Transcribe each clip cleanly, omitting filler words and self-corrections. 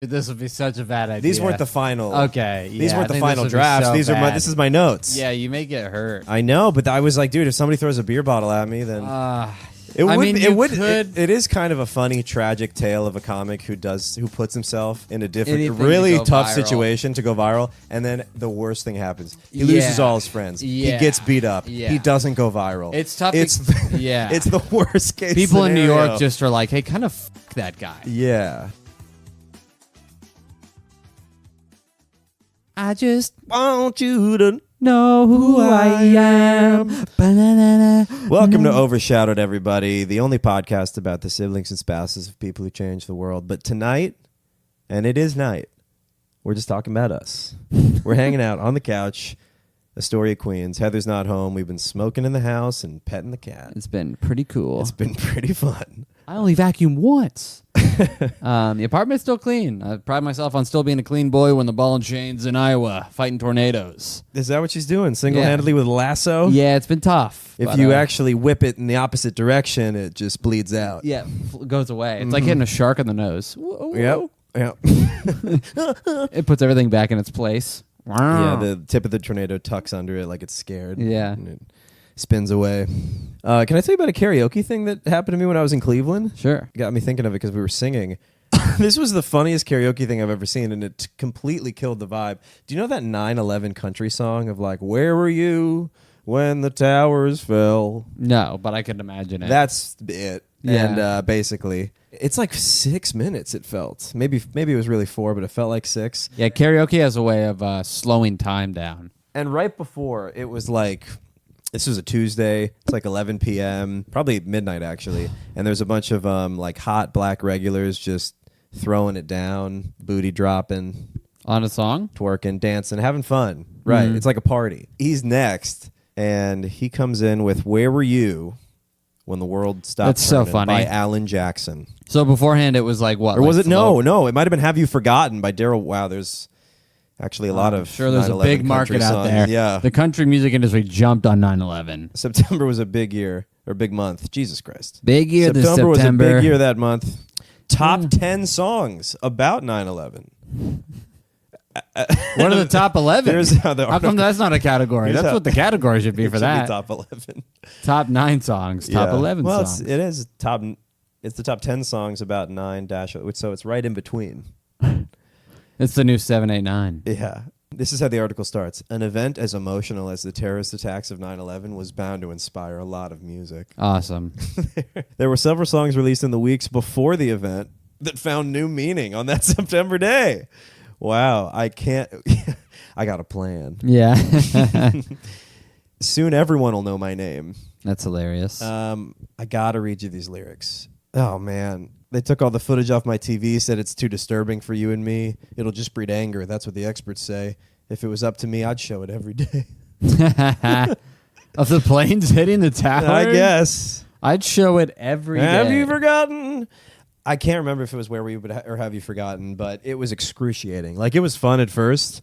This would be such a bad idea. These weren't the final. Okay, These yeah, weren't I the think final this would be drafts. so These are bad. this is my notes. Yeah, you may get hurt. I know, but I was like, dude, if somebody throws a beer bottle at me, then it is kind of a funny, tragic tale of a comic who puts himself in a different, Anything to really go tough viral. situation to go viral, and then the worst thing happens. He loses all his friends. Yeah. He gets beat up. Yeah. He doesn't go viral. It's tough. It's yeah. it's the worst case. People in New scenario. York just are like, hey, kind of fuck that guy. Yeah. I just Want you to know who I am. Ba-na-na-na. Welcome to Overshadowed, everybody, the only podcast about the siblings and spouses of people who change the world. But tonight, and it is night, we're just talking about us. We're hanging out on the couch, Astoria, Queens. Heather's not home. We've been smoking in the house and petting the cat. It's been pretty cool. It's been pretty fun. I only vacuum once. The apartment's still clean. I pride myself on still being a clean boy when the ball and chains in Iowa fighting tornadoes. Is that what she's doing? Single-handedly with a lasso? Yeah, it's been tough. If but, you actually whip it in the opposite direction, it just bleeds out. yeah, it goes away. It's like hitting a shark in the nose. Whoa. Yep. Yep. It puts everything back in its place. Yeah, the tip of the tornado tucks under it like it's scared. Yeah. And it spins away. Can I tell you about a karaoke thing that happened to me when I was in Cleveland? Sure. Got me thinking of it because we were singing. This was the funniest karaoke thing I've ever seen, and it completely killed the vibe. Do you know that 9/11 country song of like, where were you when the towers fell? No, but I could imagine it. That's it. Yeah. And basically, it's like 6 minutes, it felt. Maybe it was really 4, but it felt like 6. Yeah, karaoke has a way of slowing time down. And right before, it was like, this was a Tuesday. It's like 11 p.m., probably midnight, actually. And there's a bunch of like hot black regulars just throwing it down, booty dropping, On a song? twerking, dancing, having fun. Right. It's like a party. He's next, and he comes in with Where Were You When the World Stopped That's so Turning funny. by Alan Jackson. So beforehand it was like what? Or was like it? No. It might have been Have You Forgotten by Daryl. Wow, there's actually a lot of Sure, there's a 9/11 big market country out songs. there. Yeah. The country music industry jumped on 9/11. September was a big year, or big month. Jesus Christ. Big year this September was a September. big year that month. Top 10 songs about 9/11. What are the top 11? How come that's not a category? Here's That's how- what the category should be It for should be that. top 11. Top 9 songs, top Yeah. 11 well, songs. it is top. It's the top 10 songs about 9 so it's right in between. It's the new 789. Yeah. This is how the article starts. An event as emotional as the terrorist attacks of 9/11 was bound to inspire a lot of music. Awesome. There were several songs released in the weeks before the event that found new meaning on that September day. Wow, I can't. I got a plan. Yeah. Soon everyone will know my name. That's hilarious. I gotta read you these lyrics. Oh man, they took all the footage off my TV, said it's too disturbing for you and me. It'll just breed anger. That's what the experts say. If it was up to me, I'd show it every day. Of the planes hitting the tower? I guess. I'd show it every day. Have you forgotten? I can't remember if it was Where Were You or Have You Forgotten, but it was excruciating. Like, it was fun at first,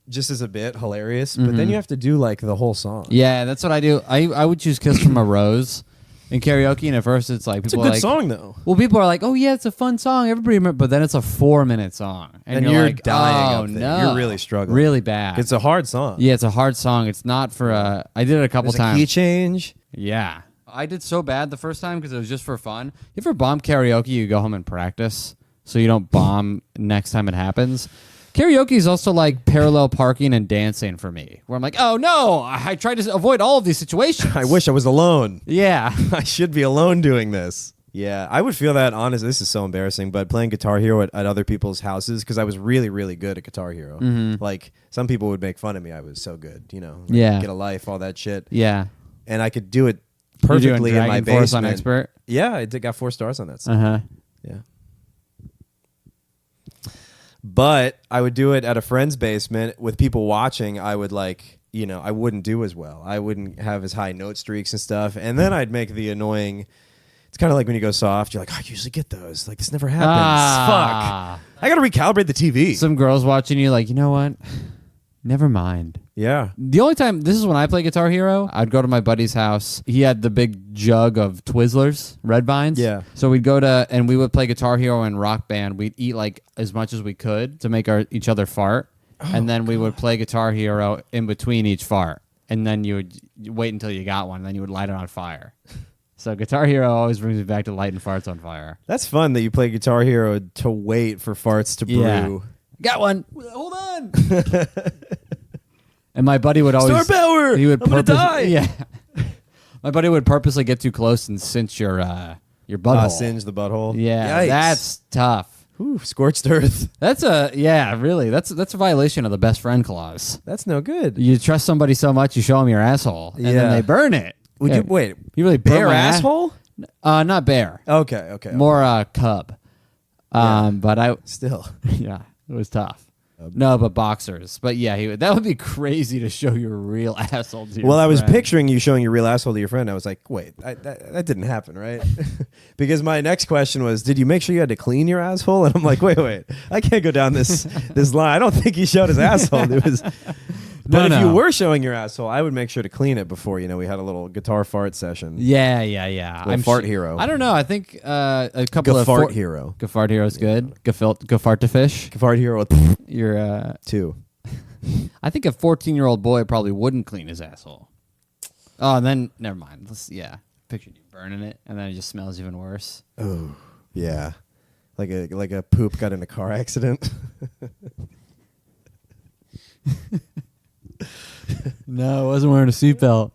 just as a bit, hilarious, but then you have to do, like, the whole song. Yeah, that's what I do. I would choose Kiss from a Rose in karaoke, and at first it's like, It's a people good are like, song, though. well, people are like, oh, yeah, it's a fun song. Everybody remember, but then it's a 4-minute song. And you're like, dying oh, up there. no. You're really struggling. Really bad. It's a hard song. Yeah, it's a hard song. It's not for I did it a couple There's a times. key change. Yeah. I did so bad the first time because it was just for fun. You ever bomb karaoke, you go home and practice so you don't bomb next time it happens? Karaoke is also like parallel parking and dancing for me, where I'm like, oh no, I tried to avoid all of these situations. I wish I was alone. Yeah. I should be alone doing this. Yeah, I would feel that, honestly. This is so embarrassing, but playing Guitar Hero at other people's houses, because I was really, really good at Guitar Hero. Like, some people would make fun of me. I was so good, you know. Like, Yeah. Get a life, all that shit. Yeah. And I could do it You're doing perfectly in my Dragon Force on basement. Expert? Yeah, I got 4 stars on that song. Uh-huh. Yeah. But I would do it at a friend's basement with people watching. I would I wouldn't do as well. I wouldn't have as high note streaks and stuff. And then I'd make the annoying. It's kind of like when you go soft. You're like, I usually get those. Like, this never happens. Fuck. I got to recalibrate the TV. Some girls watching you like, you know what? Never mind. Yeah. The only time, this is when I play Guitar Hero, I'd go to my buddy's house. He had the big jug of Twizzlers, Red Vines. Yeah. So we'd go to, and we would play Guitar Hero and Rock Band. We'd eat like as much as we could to make each other fart. And then we would play Guitar Hero in between each fart. And then you would wait until you got one, and then you would light it on fire. So Guitar Hero always brings me back to lighting farts on fire. That's fun that you play Guitar Hero to wait for farts to brew. Got one. Hold on. And my buddy would always Star power. He would I'm gonna die. Yeah. My buddy would purposely get too close and cinch your butthole. Singe the butthole. Yeah, Yikes. that's tough. Whew, scorched earth. That's really. That's a violation of the best friend clause. That's no good. You trust somebody so much, you show them your asshole, and then Yeah. they burn it. Would Yeah. you wait? You really burn Bare my asshole? Not bear. Okay. More cub. But I Still. yeah, it was tough. No, but boxers. But yeah, that would be crazy to show your real asshole to your Well, I was friend. picturing you showing your real asshole to your friend. I was like, wait, that didn't happen, right? Because my next question was, did you make sure you had to clean your asshole? And I'm like, wait, I can't go down this line. I don't think he showed his asshole. It was. But if you were showing your asshole, I would make sure to clean it before, we had a little guitar fart session. Yeah. Little fart hero. I don't know. I think a couple of Gafart hero. Gafart hero's good. Gafart to fish. Gafart hero You're 2. I think a 14-year-old boy probably wouldn't clean his asshole. Oh, and then never mind. Picture you burning it, and then it just smells even worse. Oh, yeah. Like a poop got in a car accident. No, I wasn't wearing a seatbelt.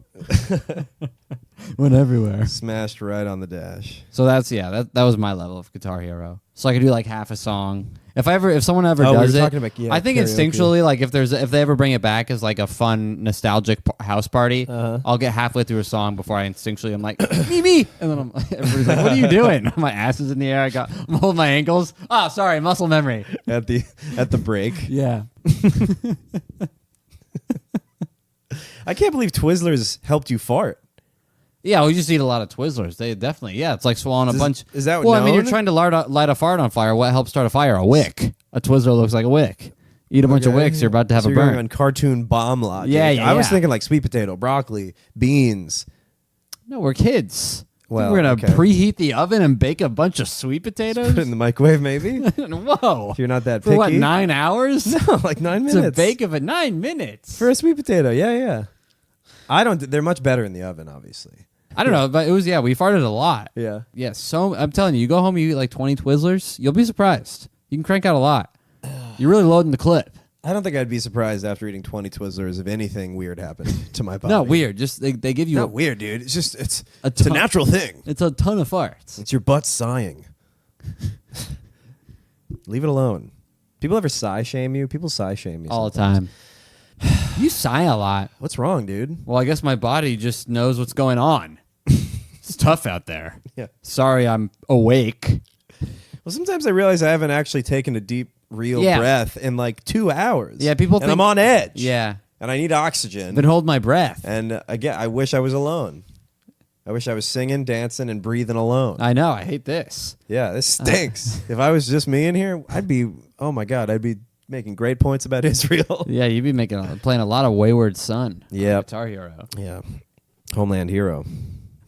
Went everywhere. Smashed right on the dash. So that was my level of Guitar Hero. So I could do like half a song. If someone ever Oh, we does were it, talking about, yeah, I think karaoke. instinctually, like if they ever bring it back as like a fun nostalgic house party, Uh-huh. I'll get halfway through a song before I instinctually I'm like me, and then everybody's like, "What are you doing?" My ass is in the air. I'm holding my ankles. Oh, sorry, muscle memory. At the break. Yeah. I can't believe Twizzlers helped you fart. Yeah, we just eat a lot of Twizzlers. They definitely, it's like swallowing a bunch. Is that well? I mean, you're known? trying to light a fart on fire. What helps start a fire? A wick. A Twizzler looks like a wick. Eat a bunch of wicks, you're about to have So a you're going burn. on cartoon bomb logic. Yeah, I was yeah. thinking like sweet potato, broccoli, beans. No, we're kids. Well, we're gonna okay. preheat the oven and bake a bunch of sweet potatoes. Put it in the microwave, maybe. Whoa! If you're not that For picky. what, 9 hours? No, like 9 To minutes. bake of it 9 minutes. For a sweet potato. Yeah. I don't. They're much better in the oven, obviously. I don't know, but it was we farted a lot. Yeah. Yeah, so I'm telling you go home, you eat like 20 Twizzlers, you'll be surprised. You can crank out a lot. You're really loading the clip. I don't think I'd be surprised after eating 20 Twizzlers if anything weird happened to my body. No, weird. Just they give you Not weird, dude. It's just it's A a ton- natural thing. It's a ton of farts. It's your butt sighing. Leave it alone. People ever sigh shame you? People sigh shame me All the sometimes. time. You sigh a lot. What's wrong, dude? Well, I guess my body just knows what's going on. It's tough out there. Yeah. Sorry, I'm awake. Well, sometimes I realize I haven't actually taken a deep, real Yeah. breath in like 2 hours. Yeah, people and think- I'm on edge. Yeah. And I need oxygen. Been hold my breath. And again, I wish I was alone. I wish I was singing, dancing, and breathing alone. I know. I hate this. Yeah, this stinks. If I was just me in here, I'd be, oh my God, I'd be making great points about Israel. Yeah, you'd be playing a lot of Wayward Son. on Yep. Guitar Hero. Yeah. Homeland Hero.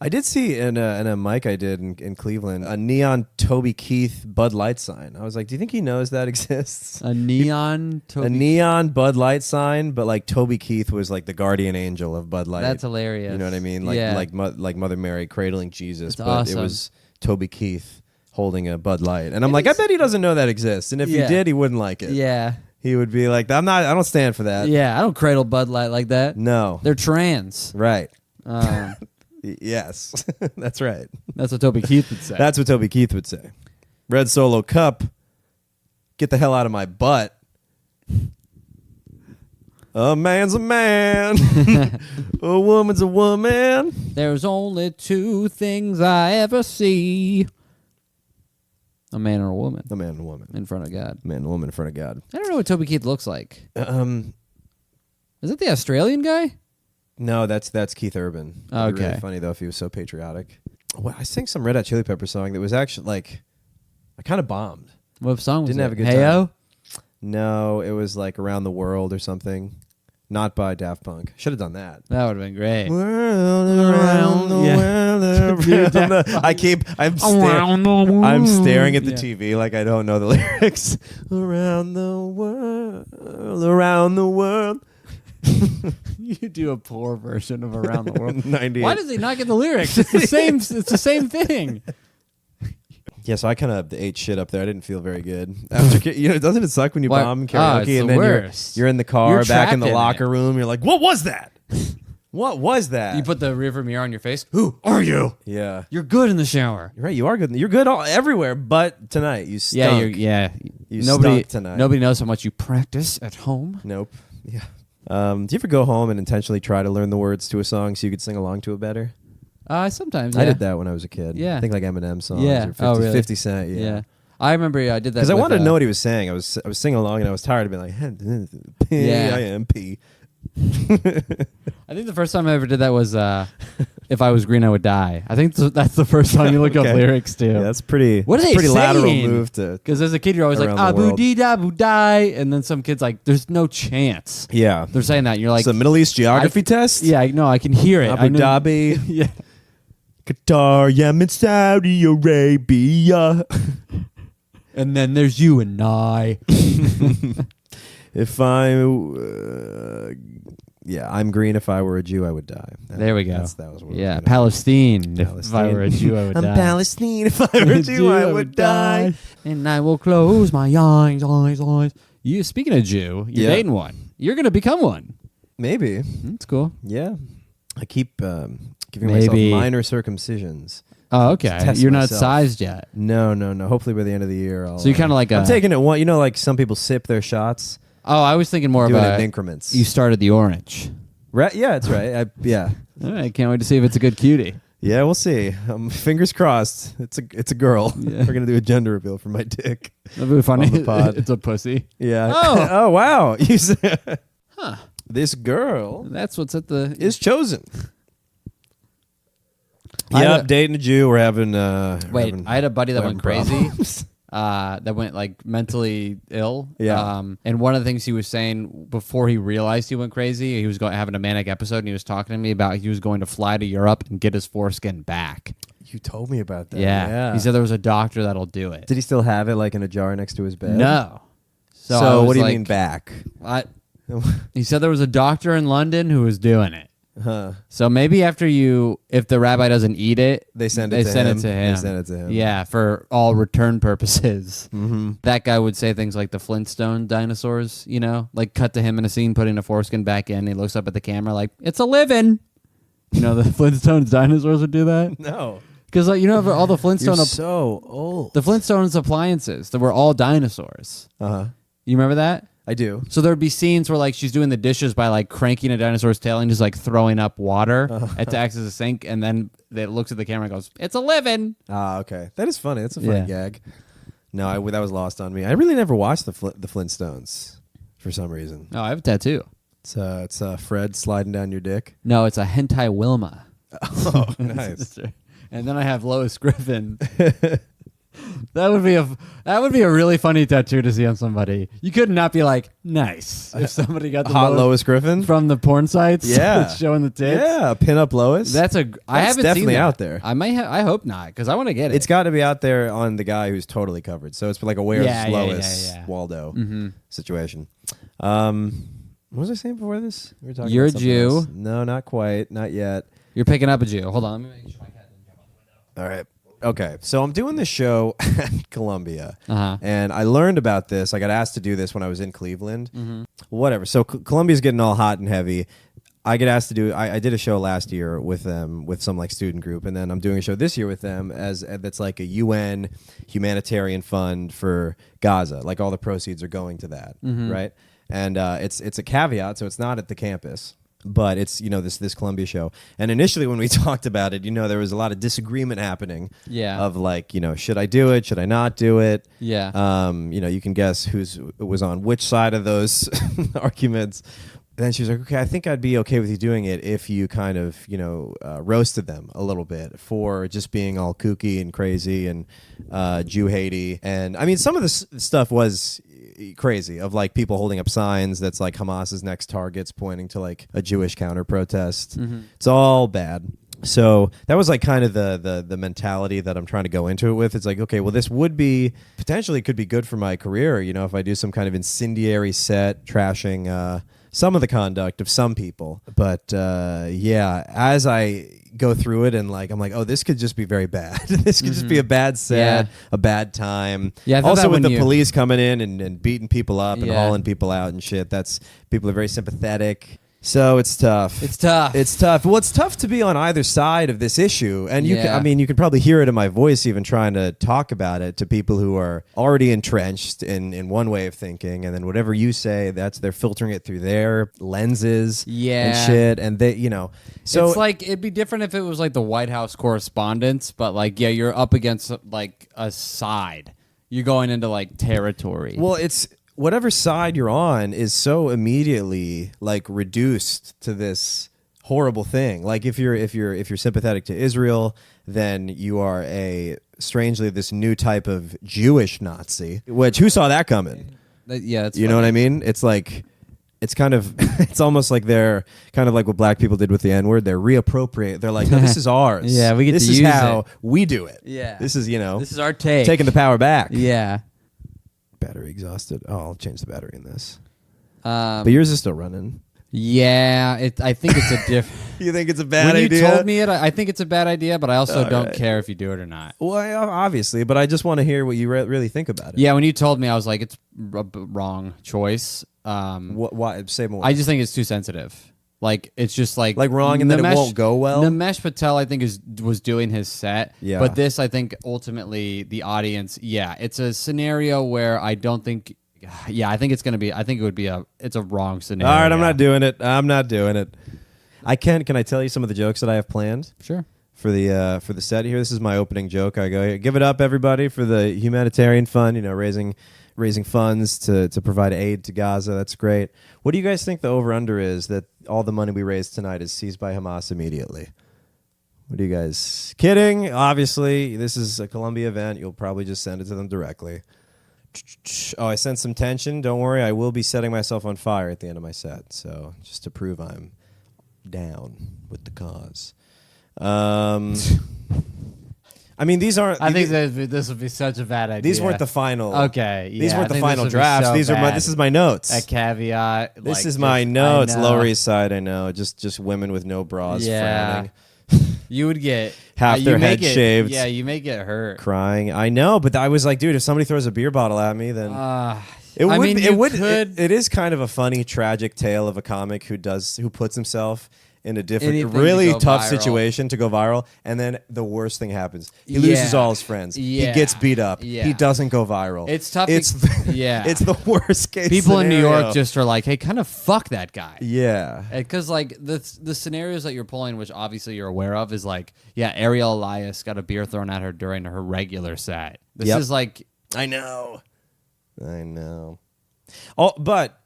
I did see in a mic I did in Cleveland a neon Toby Keith Bud Light sign. I was like, do you think he knows that exists? A neon. A neon Bud Light sign, but like Toby Keith was like the guardian angel of Bud Light. That's hilarious. You know what I mean? Like Yeah. like Mother Mary cradling Jesus, That's but awesome. it was Toby Keith holding a Bud Light. And I'm like, I bet he doesn't know that exists. And if he Yeah. did, he wouldn't like it. Yeah. He would be like, I don't stand for that. Yeah. I don't cradle Bud Light like that. No. They're trans. Right. Um, Yes. That's right. that's what Toby Keith would say. That's what Toby Keith would say. Red Solo Cup, get the hell out of my butt. A man's a man. A woman's a woman. There's only two things I ever see: a man or a woman A man and a woman. in front of God. A man and a woman in front of God. I don't know what Toby Keith looks like. Is it the Australian guy? No, that's Keith Urban. It'd be Okay. really funny though if he was so patriotic. Well, I sang some Red Hot Chili Pepper song that was actually like, I kind of bombed. What song was Didn't it? have a good Heyo? No, it was like Around the World or something. not by Daft Punk. Should have done that. That would have been great. World around the Yeah. world around I'm staring at the Yeah. TV like I don't know the lyrics. Around the world, around the world. You do a poor version of Around the World. 98. Why does he not get the lyrics? It's the same. It's the same thing. Yeah, so I kind of ate shit up there. I didn't feel very good. After, doesn't it suck when you What? bomb It's karaoke the and then worst. you're in the car, You're back in the trapped in locker it. room. You're like, what was that? What was that? You put the rearview mirror on your face. Who are you? Yeah, You're good in the shower. you're right. You are good. You're good everywhere, but tonight you stunk. Yeah, You nobody stunk tonight. Nobody knows how much you practice at home. Nope. Yeah. Do you ever go home and intentionally try to learn the words to a song so you could sing along to it better? Sometimes. I Yeah. did that when I was a kid. Yeah. I think like Eminem songs Yeah. or 50, Oh, really? 50 Cent. Yeah. Yeah. I remember I did that Because I with, wanted to know what he was saying. I was singing along and I was tired of being like, P-I-M-P. I think the first time I ever did that was If I Was Green, I Would Die. I think that's the first time you look up Okay. lyrics to. Yeah, that's pretty. What are that's they pretty lateral saying? move to. Because as a kid, you're always like, Around the Abu world. dee da bu die. And then some kid's like, there's no chance. Yeah. They're saying that. And you're like, It's a Middle East geography test? yeah, I can hear it. I Abu know- Dhabi, Yeah. Qatar, Yemen, Saudi Arabia. And then there's you and I. If I'm green. If I were a Jew, I would die. There we go. That was what Yeah, it was Palestine. If I Palestine. were a Jew, I would I'm die. Palestine. If I were a Jew, I would die. And I will close my eyes. You speaking of Jew, you're Yeah. dating one. You're gonna become one. Maybe. That's cool. Yeah. I keep giving Maybe. myself minor circumcisions. Oh, okay. Test You're myself. not sized yet. No. Hopefully by the end of the year, I'll. So you're kinda like I'm a- taking it one. Like some people sip their shots. Oh, I was thinking more Doing it about in increments. you started the orange. Right? Yeah, that's right. Yeah. All right, can't wait to see if it's a good cutie. Yeah, we'll see. Fingers crossed. It's a girl. Yeah. We're gonna do a gender reveal for my dick. That'd be funny. On the pod. It's a pussy. Yeah. Oh. Oh wow. You said, Huh. this girl That's what's at the. is chosen. I Yeah, had a- dating a Jew. We're having. Wait, I had a buddy that having went crazy. problems. That went like mentally ill. Yeah. And one of the things he was saying before he realized he went crazy, he was having a manic episode, and he was talking to me about he was going to fly to Europe and get his foreskin back. You told me about that. Yeah. He said there was a doctor that'll do it. Did he still have it like in a jar next to his bed? No. So, I was what do you like, mean back? He said there was a doctor in London who was doing it. Huh. So maybe after if the rabbi doesn't eat it, They send it they to send him. it to him. They send it to him. Yeah, for all return purposes. Mm-hmm. That guy would say things like the Flintstone dinosaurs, like cut to him in a scene putting a foreskin back in. He looks up at the camera like, it's a living. The Flintstones dinosaurs would do that. No. Because all the You're Flintstone, so old. the Flintstones appliances that were all dinosaurs. Uh-huh. You remember that? I do. So there'd be scenes where she's doing the dishes by cranking a dinosaur's tail and just throwing up water to act as a sink, and then it looks at the camera and goes, "It's a living." Ah, okay. That is funny. That's a funny Yeah. gag. No, that was lost on me. I really never watched the Flintstones for some reason. Oh, I have a tattoo. It's Fred sliding down your dick. No, it's a hentai Wilma. Oh, nice. And then I have Lois Griffin. That would be a really funny tattoo to see on somebody. You could not be like, nice, if somebody got the Hot Lois Griffin. from the porn sites. Yeah. Showing the tits. Yeah, pin up Lois. I That's haven't definitely seen that. out there. I might I hope not, because I want to get it. It's got to be out there on the guy who's totally covered. So it's like a Where's Yeah, yeah, Lois yeah. Waldo Mhm. situation. What was I saying before this? We were talking You're about a something Jew. else. No, not quite. Not yet. You're picking up a Jew. Hold on. Let me make sure my cat doesn't jump out the window. All right. Okay. So I'm doing this show at Columbia. Uh-huh. And I learned about this. I got asked to do this when I was in Cleveland. Mm-hmm. Whatever. So Columbia's getting all hot and heavy. I get asked to do. I did a show last year with them, with some student group, and then I'm doing a show this year with them that's like a UN humanitarian fund for Gaza. Like all the proceeds are going to that, right? And it's a caveat, so it's not at the campus. But it's this Columbia show, and initially when we talked about it, there was a lot of disagreement happening. Yeah. Of should I do it? Should I not do it? Yeah. You can guess who was on which side of those arguments. And then she was like, okay, I think I'd be okay with you doing it if you kind of, roasted them a little bit for just being all kooky and crazy and Jew-hatey. And I mean, some of the stuff was crazy of like people holding up signs that's like Hamas's next targets pointing to like a Jewish counter protest. It's all bad. So that was like kind of the mentality that I'm trying to go into it with. It's like, okay, well, this would be potentially could be good for my career, you know, if I do some kind of incendiary set trashing some of the conduct of some people. But yeah, as I go through it and like I'm like, oh, this could just be very bad. This could just be a bad set, a bad time. Yeah, I thought also that with when the police coming in and beating people up and Yeah. hauling people out and shit. That's people are very sympathetic. So it's tough. It's tough. It's tough. Well, it's tough to be on either side of this issue. And you can, Yeah. I mean, you can probably hear it in my voice even trying to talk about it to people who are already entrenched in one way of thinking. And then whatever you say, they're filtering it through their lenses and Yeah. shit. And they, you know, so it's like it'd be different if it was like the White House correspondence, but like yeah, you're up against like a side. You're going into like territory. well, it's whatever side you're on is so immediately like reduced to this horrible thing. Like if you're sympathetic to Israel, then you are strangely this new type of Jewish Nazi. Which who saw that coming? Yeah, it's You know what I mean? It's like it's kind of it's almost like they're kind of like what black people did with the N-word. They're reappropriate. They're like, no, this is ours. Yeah, we get this to is use how it. we do it. Yeah. This is, you know, This is our take. taking the power back. Yeah. Battery exhausted. Oh, I'll change the battery in this. Um, But yours is still running. yeah, I think it's a different. You think it's a bad When idea? you told me it, I think it's a bad idea, but I also All don't right. care if you do it or not. Well, obviously, but I just want to hear what you really think about it. Yeah, when you told me, I was like, it's a wrong choice. Why? Say more. I just think it's too sensitive. Like it's just like wrong and then it won't go well? Nimesh Patel, I think, was doing his set. Yeah. But this, I think, ultimately the audience. Yeah, it's a scenario where I don't think. Yeah, I think it's gonna be. I think it would be it's a wrong scenario. All right, I'm not doing it. I'm not doing it. Can I tell you some of the jokes that I have planned Sure. for the set here? This is my opening joke. I go, give it up, everybody, for the humanitarian fund. You know, raising funds to provide aid to Gaza. That's great. What do you guys think the over-under is that all the money we raise tonight is seized by Hamas immediately? What do you guys... Kidding. Obviously, this is a Columbia event. You'll probably just send it to them directly. Oh, I sense some tension. Don't worry. I will be setting myself on fire at the end of my set. So just to prove I'm down with the cause. I mean, these aren't... I think this would be such a bad idea. These weren't the final. Okay, These yeah, weren't I the think final this would be drafts. so These are bad. this is my notes. A caveat. This like, is my just- notes. I know. Lower East Side. I know. Just women with no bras Yeah. frowning, You would get Half you their may head get- shaved. Yeah, you may get hurt. crying. I know, but I was like, dude, if somebody throws a beer bottle at me, then it I would. mean, It you would. could- It is kind of a funny, tragic tale of a comic who puts himself in a different, Anything to really go tough viral. situation to go viral, and then the worst thing happens. He loses Yeah. all his friends. He Yeah. gets beat up. Yeah. He doesn't go viral. It's tough. It's yeah. it's the worst case. People in New scenario. York just are like, hey, kind of fuck that guy. yeah. Because like the scenarios that you're pulling, which obviously you're aware of, is like, yeah, Ariel Elias got a beer thrown at her during her regular set. This Yep. is like, I know. Oh, but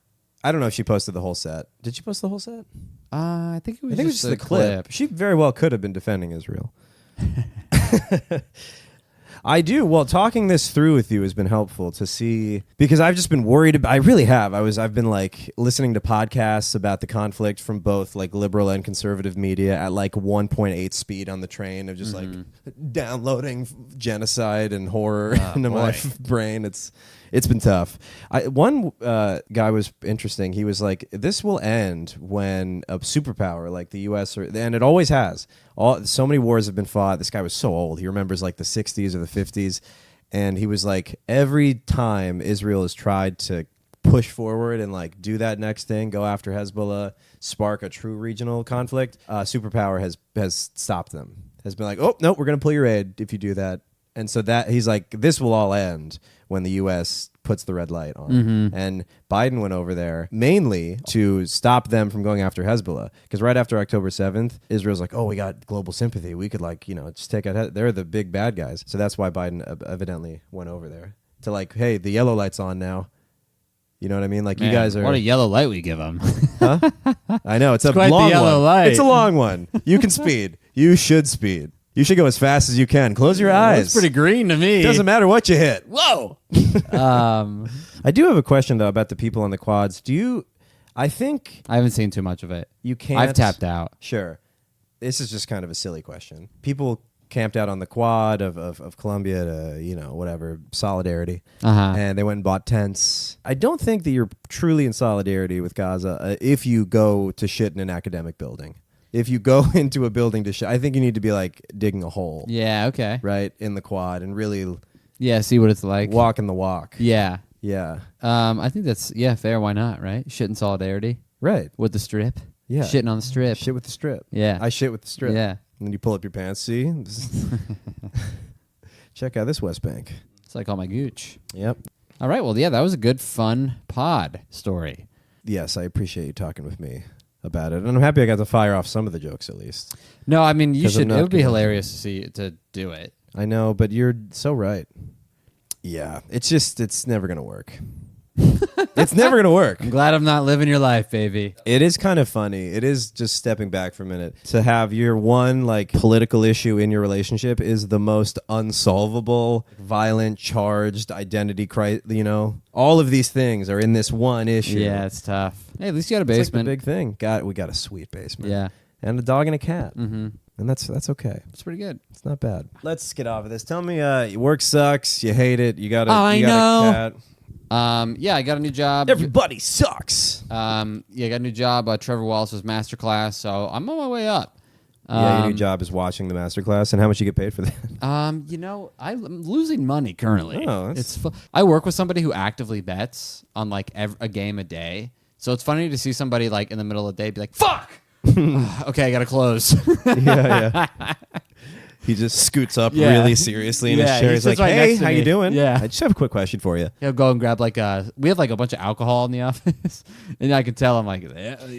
I don't know if she posted the whole set. Did she post the whole set? I think it was I think it was just just the clip. She very well could have been defending Israel. I do. Well, talking this through with you has been helpful to see, because I've just been worried about, I really have. I've been like listening to podcasts about the conflict from both like liberal and conservative media at like 1.8 speed on the train of just like downloading genocide and horror into my brain. It's been tough. One guy was interesting. He was like, this will end when a superpower like the U.S. and it always has. So many wars have been fought. This guy was so old. He remembers like the 60s or the 50s. And he was like, every time Israel has tried to push forward and like do that next thing, go after Hezbollah, spark a true regional conflict, superpower has stopped them. Has been like, oh, no, we're going to pull your aid if you do that. And so that he's like, this will all end when the U.S. puts the red light on. And Biden went over there mainly to stop them from going after Hezbollah. Because right after October 7th, Israel's like, oh, we got global sympathy. We could like, just take out, they're the big bad guys. So that's why Biden evidently went over there to like, hey, the yellow light's on now. You know what I mean? Like, Man, you guys are... what a yellow light we give them. Huh? I know, it's a quite the long yellow one. light. It's a long one. You can speed. You should speed. You should go as fast as you can. Close your eyes. That's pretty green to me. Doesn't matter what you hit. Whoa. I do have a question though about the people on the quads. I think I haven't seen too much of it. you can't. I've tapped out. Sure. This is just kind of a silly question. People camped out on the quad of Columbia to, whatever, solidarity. Uh-huh. And they went and bought tents. I don't think that you're truly in solidarity with Gaza if you go to shit in an academic building. If you go into a building to shit, I think you need to be like digging a hole. Yeah, okay. Right? In the quad and really Yeah, see what it's like. walking the walk. Yeah. Yeah. I think that's, fair. Why not, right? Shit in solidarity Right. with the strip. Yeah. Shitting on the strip. Shit with the strip. Yeah. I shit with the strip. Yeah. And then you pull up your pants. See? Check out this West Bank. It's like all my gooch. Yep. All right. Well, yeah, that was a good, fun pod story. Yes, I appreciate you talking with me about it. And I'm happy I got to fire off some of the jokes at least. No, I mean, you 'Cause I'm should. not It would be good. hilarious to do it. I know, but you're so right. Yeah. It's never going to work. It's never going to work. I'm glad I'm not living your life, baby. It is kind of funny. It is just stepping back for a minute to have your one like political issue in your relationship is the most unsolvable, violent, charged identity crisis. All of these things are in this one issue. Yeah, it's tough. Hey, at least you got a It's like the basement. big thing. We got a sweet basement. Yeah. And a dog and a cat. Mm-hmm. And that's okay. It's pretty good. It's not bad. Let's get off of this. Tell me, your work sucks. You hate it. You got a, I you got know. a cat. Yeah, I got a new job. Everybody sucks. I got a new job. Trevor Wallace's masterclass, so I'm on my way up. Yeah, your new job is watching the masterclass, and how much you get paid for that? I'm losing money currently. Oh, that's- I work with somebody who actively bets on like a game a day, so it's funny to see somebody like in the middle of the day be like, "Fuck." Okay, I gotta close. Yeah. He just scoots up Yeah. really seriously in his Yeah, chair. he He's like, sits right "Hey, next to how you me." doing? Yeah. I just have a quick question for you. He'll go and grab like we have like a bunch of alcohol in the office, and I can tell I'm like,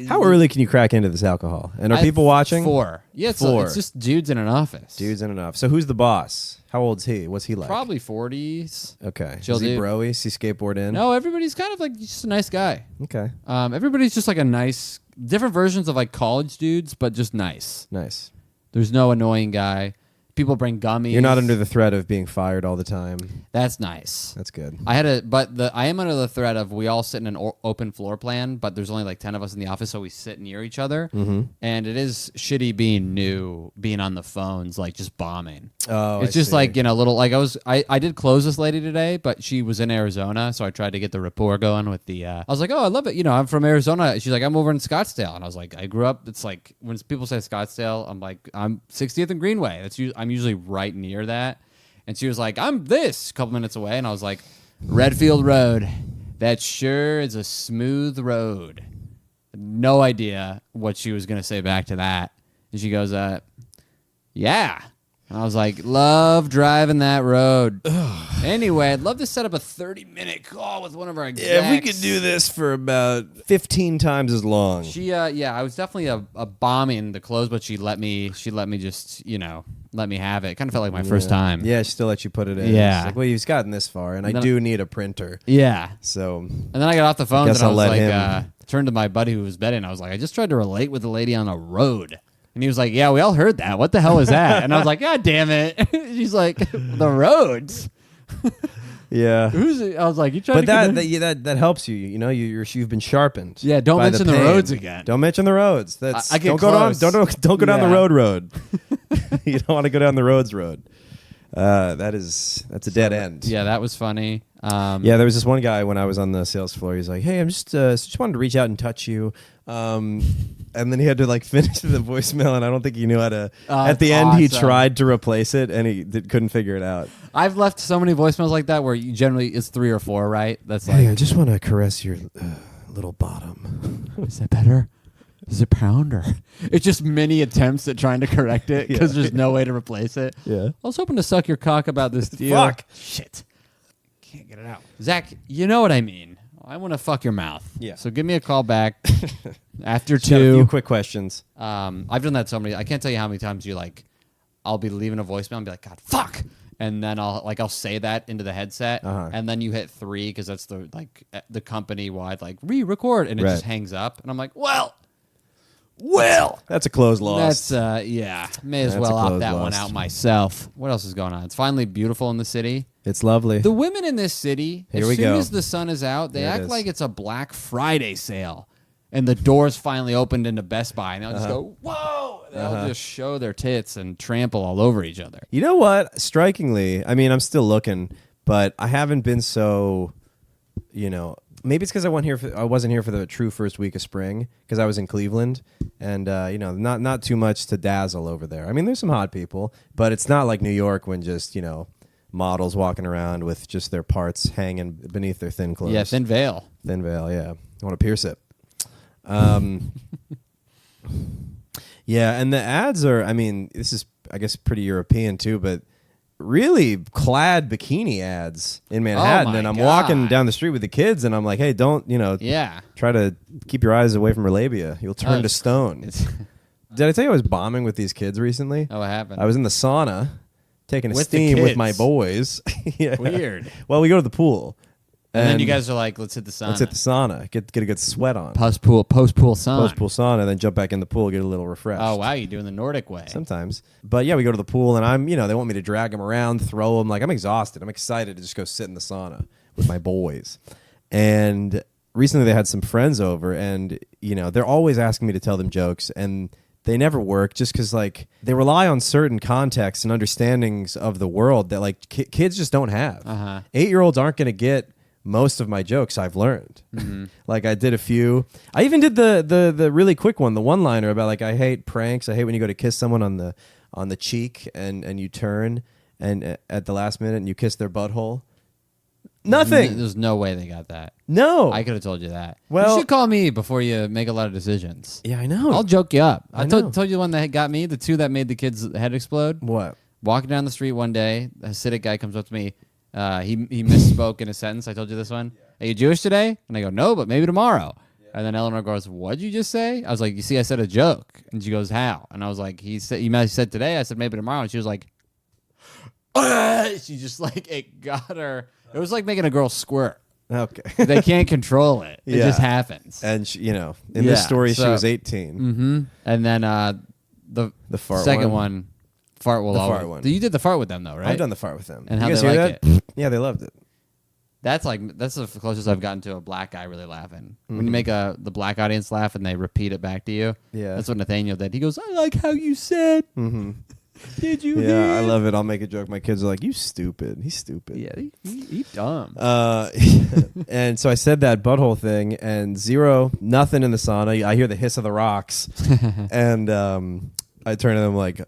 How early can you crack into this alcohol? And are I- people watching? 4. Yeah, it's, 4. it's just dudes in an office. Dudes in enough. So who's the boss? How old's he? What's he like? Probably 40s. Okay. Chill Is he dude. broy? Is he skateboard in? No, everybody's kind of like just a nice guy. Okay. Everybody's just like a nice, different versions of like college dudes, but just nice. Nice. There's no annoying guy. People bring gummies. You're not under the threat of being fired all the time. That's nice. That's good. I am under the threat of we all sit in an open floor plan, but there's only like 10 of us in the office, so we sit near each other. Mm-hmm. And it is shitty being on the phones, like just bombing. Oh, It's I just see. like, like I did close this lady today, but she was in Arizona, so I tried to get the rapport going with the, I was like, oh, I love it. I'm from Arizona. She's like, I'm over in Scottsdale. And I was like, I grew up, it's like, when people say Scottsdale, I'm like, I'm 60th and Greenway. I'm usually right near that. And she was like, I'm this, a couple minutes away. And I was like, Redfield Road. That sure is a smooth road. No idea what she was going to say back to that. And she goes, yeah. And I was like, love driving that road. Anyway, I'd love to set up a 30-minute call with one of our execs. Yeah, if we could do this for about 15 times as long. She, I was definitely a bombing the close, but she let me just, let me have it. Kind of felt like my first time. Yeah, she still let you put it in. Yeah. It's like, well, you've gotten this far, and I then- do need a printer. Yeah. So, And then I got off the phone and guess I I'll was let like, him- turned to my buddy who was betting. I was like, I just tried to relate with the lady on the road. And he was like, yeah, we all heard that. What the hell was that? And I was like, God damn it. She's like, the roads. yeah. I was like, you tried But to that helps you. You've been sharpened. Yeah, don't by mention the pain. roads again. Don't mention the roads. That's I get don't go down. close. Don't go down the Yeah. road. You don't want to go down the road. That's a dead end. Yeah, that was funny. Yeah, there was this one guy when I was on the sales floor. He's like, "Hey, I'm just wanted to reach out and touch you," and then he had to like finish the voicemail, and I don't think he knew how to. At the that's end, he awesome. tried to replace it, and he couldn't figure it out. I've left so many voicemails like that where you generally it's 3 or 4, right? That's like, Hey, I just want to caress your little bottom. is that better? Is it pounder? It's just many attempts at trying to correct it because there's no way to replace it. Yeah. I was hoping to suck your cock about this deal. Fuck. Shit. Can't get it out. Zach, you know what I mean. I want to fuck your mouth. Yeah. So give me a call back after Just got a few 2. quick questions. I've done that so many. I can't tell you how many times I'll be leaving a voicemail and be like, God, fuck. And then I'll say that into the headset, and then you hit 3 because that's the company wide re-record, and it Right. just hangs up, and I'm like, well, Will. That's a closed loss. That's may as That's well a opt closed that one loss. out myself. What else is going on? It's finally beautiful in the city. It's lovely. The women in this city, Here as we soon go. as the sun is out, they There it act is. like it's a Black Friday sale. And the doors finally opened into Best Buy, and they'll just go, whoa! They'll just show their tits and trample all over each other. You know what? Strikingly, I mean, I'm still looking, but I haven't been so, maybe it's because I wasn't here for the true first week of spring because I was in Cleveland, and not too much to dazzle over there. I mean, there's some hot people, but it's not like New York when just models walking around with just their parts hanging beneath their thin clothes. Yeah, thin veil. Thin veil, yeah. I want to pierce it. Yeah, and the ads are, I mean, this is, I guess, pretty European too, but really clad bikini ads in Manhattan. my And I'm God. walking down the street with the kids, and I'm like, hey, don't, Yeah. try to keep your eyes away from her labia. You'll turn to it's- stone. Did I tell you I was bombing with these kids recently? Oh, what happened? I was in the sauna taking a With the steam with kids? my boys. Yeah. Weird. Well, we go to the pool. And then you guys are like, let's hit the sauna. Let's hit the sauna. Get a good sweat on. Post pool sauna. Post pool sauna, then jump back in the pool, get a little refreshed. Oh, wow, you're doing the Nordic way. Sometimes. But yeah, we go to the pool, and I'm, they want me to drag them around, throw them. Like, I'm exhausted. I'm excited to just go sit in the sauna with my boys. And recently they had some friends over, and, they're always asking me to tell them jokes, and they never work just because, like, they rely on certain contexts and understandings of the world that, like, kids just don't have. Uh-huh. 8-year-olds aren't going to get most of my jokes, I've learned. Like, I did a few. I even did the really quick one, the one-liner about, like, I hate pranks. I hate when you go to kiss someone on the cheek and you turn and at the last minute and you kiss their butthole. Nothing. There's no way they got that. No. I could have told you that. Well- you should call me before you make a lot of decisions. Yeah, I know. I'll joke you up. I I know. told you the one that got me, the two that made the kid's head explode. What? Walking down the street one day, a Hasidic guy comes up to me. He misspoke in a sentence. I told you this one. Are you Jewish today? And I go, no, but maybe tomorrow. And then Eleanor goes, what'd you just say? I was like, you see, I said a joke. And she goes, how? And I was like, he said today. I said maybe tomorrow. And she was like, she just like, it got her. It was like making a girl squirt. Okay. They can't control it. It Yeah. just happens. And she, in Yeah, this story, she so- was 18. Mm-hmm. And then the fart second one? one, fart will The always. fart one. You did the fart with them though, right? I've done the fart with them. And You how'd guys they hear like that? Yeah, they loved it. That's the closest I've gotten to a black guy really laughing. When you make the black audience laugh and they repeat it back to you. Yeah. That's what Nathaniel did. He goes, I like how you said. Mm-hmm. Did you hear? Yeah, I love it. I'll make a joke. My kids are like, you stupid. He's stupid. Yeah, he dumb. And so I said that butthole thing, and nothing in the sauna. I hear the hiss of the rocks, and I turn to them like,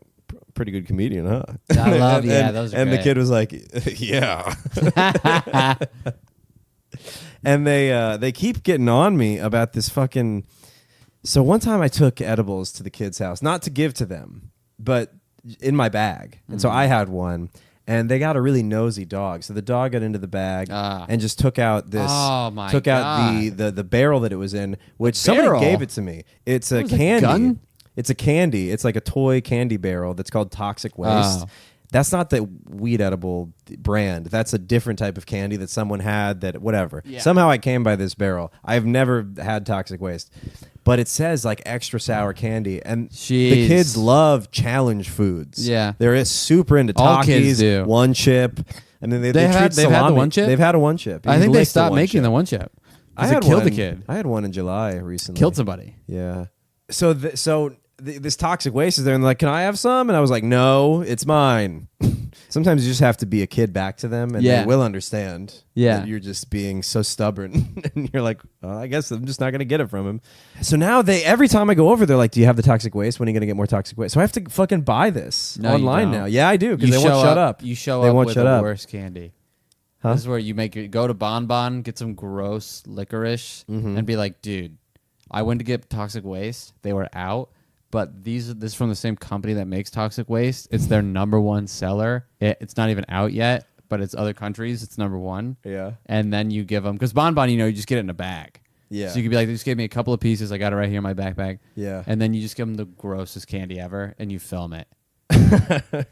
pretty good comedian, huh? I love, and, yeah, those are And the great. kid was like, yeah. And they keep getting on me about this fucking. So one time I took edibles to the kid's house, not to give to them, but in my bag. And so I had one, and they got a really nosy dog. So the dog got into the bag and just took out this. Oh, my took out God. the barrel that it was in, which somebody barrel? gave it to me. It's a What was it, candy. gun? It's a candy. It's like a toy candy barrel that's called Toxic Waste. Oh. That's not the weed edible brand. That's a different type of candy that someone had that whatever. Yeah. Somehow I came by this barrel. I've never had Toxic Waste. But it says like extra sour candy. And the Jeez. kids love challenge foods. Yeah. They're super into All kids Takis, do. One Chip. And then they They've treat had the salami. One Chip? They've had a One Chip. I You think they lick the stopped One making Chip. the one chip. I 'Cause had it killed one, the kid. I had one in July recently. Killed somebody. Yeah. So this Toxic Waste is there, and they're like, can I have some? And I was like, no, it's mine. Sometimes you just have to be a kid back to them, and Yeah. they will understand Yeah. that you're just being so stubborn. And you're like, well, I guess I'm just not going to get it from him. So now every time I go over, they're like, do you have the Toxic Waste? When are you going to get more Toxic Waste? So I have to fucking buy this No, you online don't. now. Yeah, I do, because You they won't show shut up. You show They up won't with shut the up. worst candy. Huh? This is where you go to Bon Bon, get some gross licorice, Mm-hmm. and be like, dude, I went to get Toxic Waste. They were out. But this is from the same company that makes Toxic Waste. It's their #1 seller. It's not even out yet, but it's other countries. It's #1. Yeah. And then you give them, because Bon Bon, you just get it in a bag. Yeah. So you could be like, they just gave me a couple of pieces. I got it right here in my backpack. Yeah. And then you just give them the grossest candy ever, and you film it.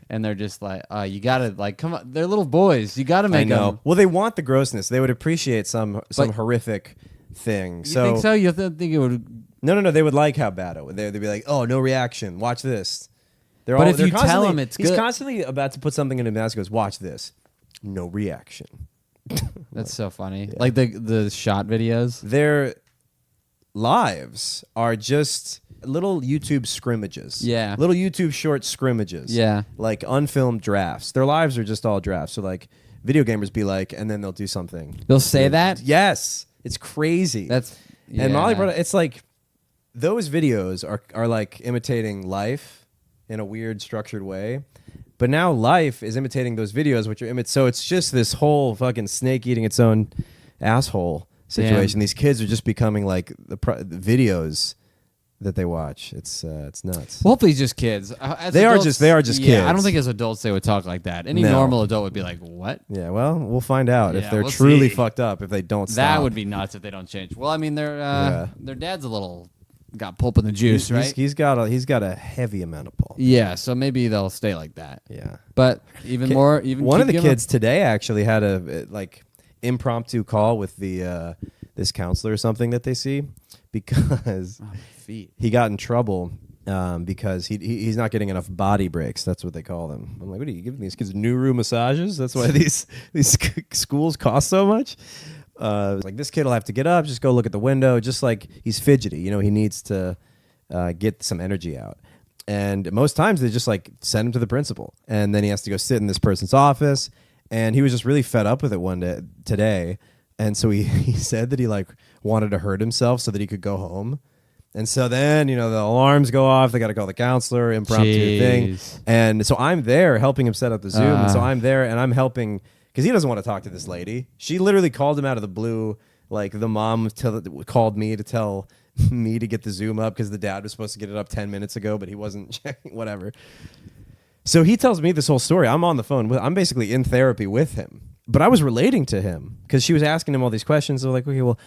And they're just like, you gotta come on. They're little boys. You gotta I make know. them. Well, they want the grossness. They would appreciate some But- horrific thing. You think so? You think it would? No. They would like how bad it would. They'd be like, "Oh, no reaction. Watch this." But if you tell him it's he's good- constantly about to put something in his mouth. He goes, "Watch this." No reaction. That's so funny. Like the shot videos. Their lives are just little YouTube scrimmages. Yeah. Little YouTube short scrimmages. Yeah. Like unfilmed drafts. Their lives are just all drafts. So like video gamers be like, and then they'll do something. They'll say that? Yes. It's crazy. That's And Molly yeah. brought it's like those videos are like imitating life in a weird structured way. But now life is imitating those videos, which are so it's just this whole fucking snake eating its own asshole situation. Damn. These kids are just becoming like the videos that they watch. It's nuts. Well, hopefully, it's just kids. As They are adults- just kids. Yeah, I don't think as adults they would talk like that. Any No. normal adult would be like, "What?" Yeah, well, we'll find out if Yeah, they're we'll truly see. fucked up if they don't stop. That would be nuts if they don't change. Well, I mean, Yeah. their dad's a little got pulp in the juice, right? He's got a heavy amount of pulp. Yeah, so maybe they'll stay like that. Yeah. But even more, even one of keep the giving kids today actually had a like impromptu call with the this counselor or something that they see because them- oh, feet. he got in trouble because he's not getting enough body breaks. That's what they call them. I'm like, what are you giving these kids Nuru massages? That's why these schools cost so much. Like this kid will have to get up, just go look at the window, just like he's fidgety. You know, he needs to get some energy out. And most times they just like send him to the principal, and then he has to go sit in this person's office. And he was just really fed up with it one day today, and so he said that he like wanted to hurt himself so that he could go home. And so then, you know, the alarms go off. They got to call the counselor, impromptu thing. Jeez. And so I'm there helping him set up the Zoom. And so I'm there and I'm helping because he doesn't want to talk to this lady. She literally called him out of the blue. Like the mom called me to tell me to get the Zoom up because the dad was supposed to get it up 10 minutes ago, but he wasn't checking, whatever. So he tells me this whole story. I'm on the phone. I'm basically in therapy with him. But I was relating to him because she was asking him all these questions. So like, okay, well,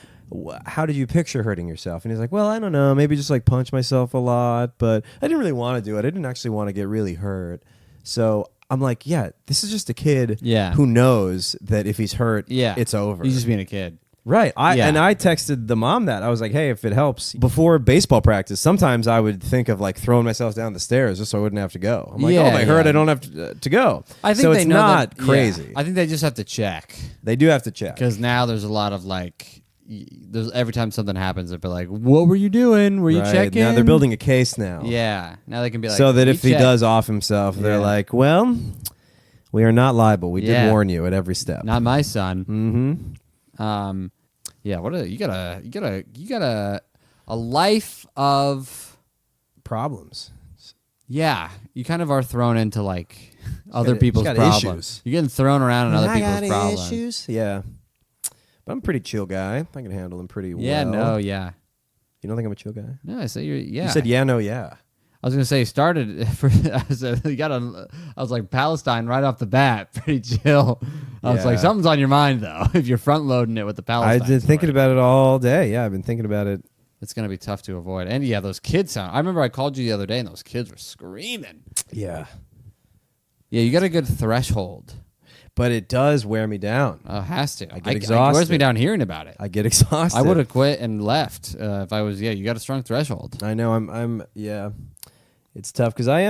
how did you picture hurting yourself? And he's like, well, I don't know. Maybe just like punch myself a lot. But I didn't really want to do it. I didn't actually want to get really hurt. So I'm like, yeah, this is just a kid who knows that if he's hurt, it's over. He's just being a kid. Right. And I texted the mom that. I was like, hey, if it helps, before baseball practice, sometimes I would think of like throwing myself down the stairs just so I wouldn't have to go. I'm like, oh, if I hurt, I don't have to go. I think so they it's know not that, crazy. Yeah. I think they just have to check They do have to check. because now there's a lot of like, there's every time something happens, they'll be like, "What were you doing? Were you Right. checking?" Now they're building a case now. Yeah. Now they can be like, so that "We if he checked." does off himself, they're Yeah. like, well, we are not liable. We Yeah. did warn you at every step. Not my son. Mm-hmm. Yeah. You got a life of Problems. yeah. You kind of are thrown into like other got- people's he's got problems. issues. You're getting thrown around in other I people's got problems. issues. Yeah. But I'm a pretty chill guy. I can handle them pretty Yeah. well. No. Yeah. You don't think I'm a chill guy? No. I say you're. Yeah. You said yeah, no, yeah. I was gonna say started. I was like Palestine right off the bat, pretty chill. I was like, Yeah. something's on your mind though. If you're front loading it with the Palestine, I've been thinking story. about it all day. Yeah, I've been thinking about it. It's gonna be tough to avoid. And yeah, those kids sound. I remember I called you the other day, and those kids were screaming. Yeah. Yeah, you got a good threshold. But it does wear me down. Has to. I get It wears exhausted. me down hearing about it. I get exhausted. I would have quit and left if I was. Yeah, you got a strong threshold. I know. I'm. Yeah. It's tough because I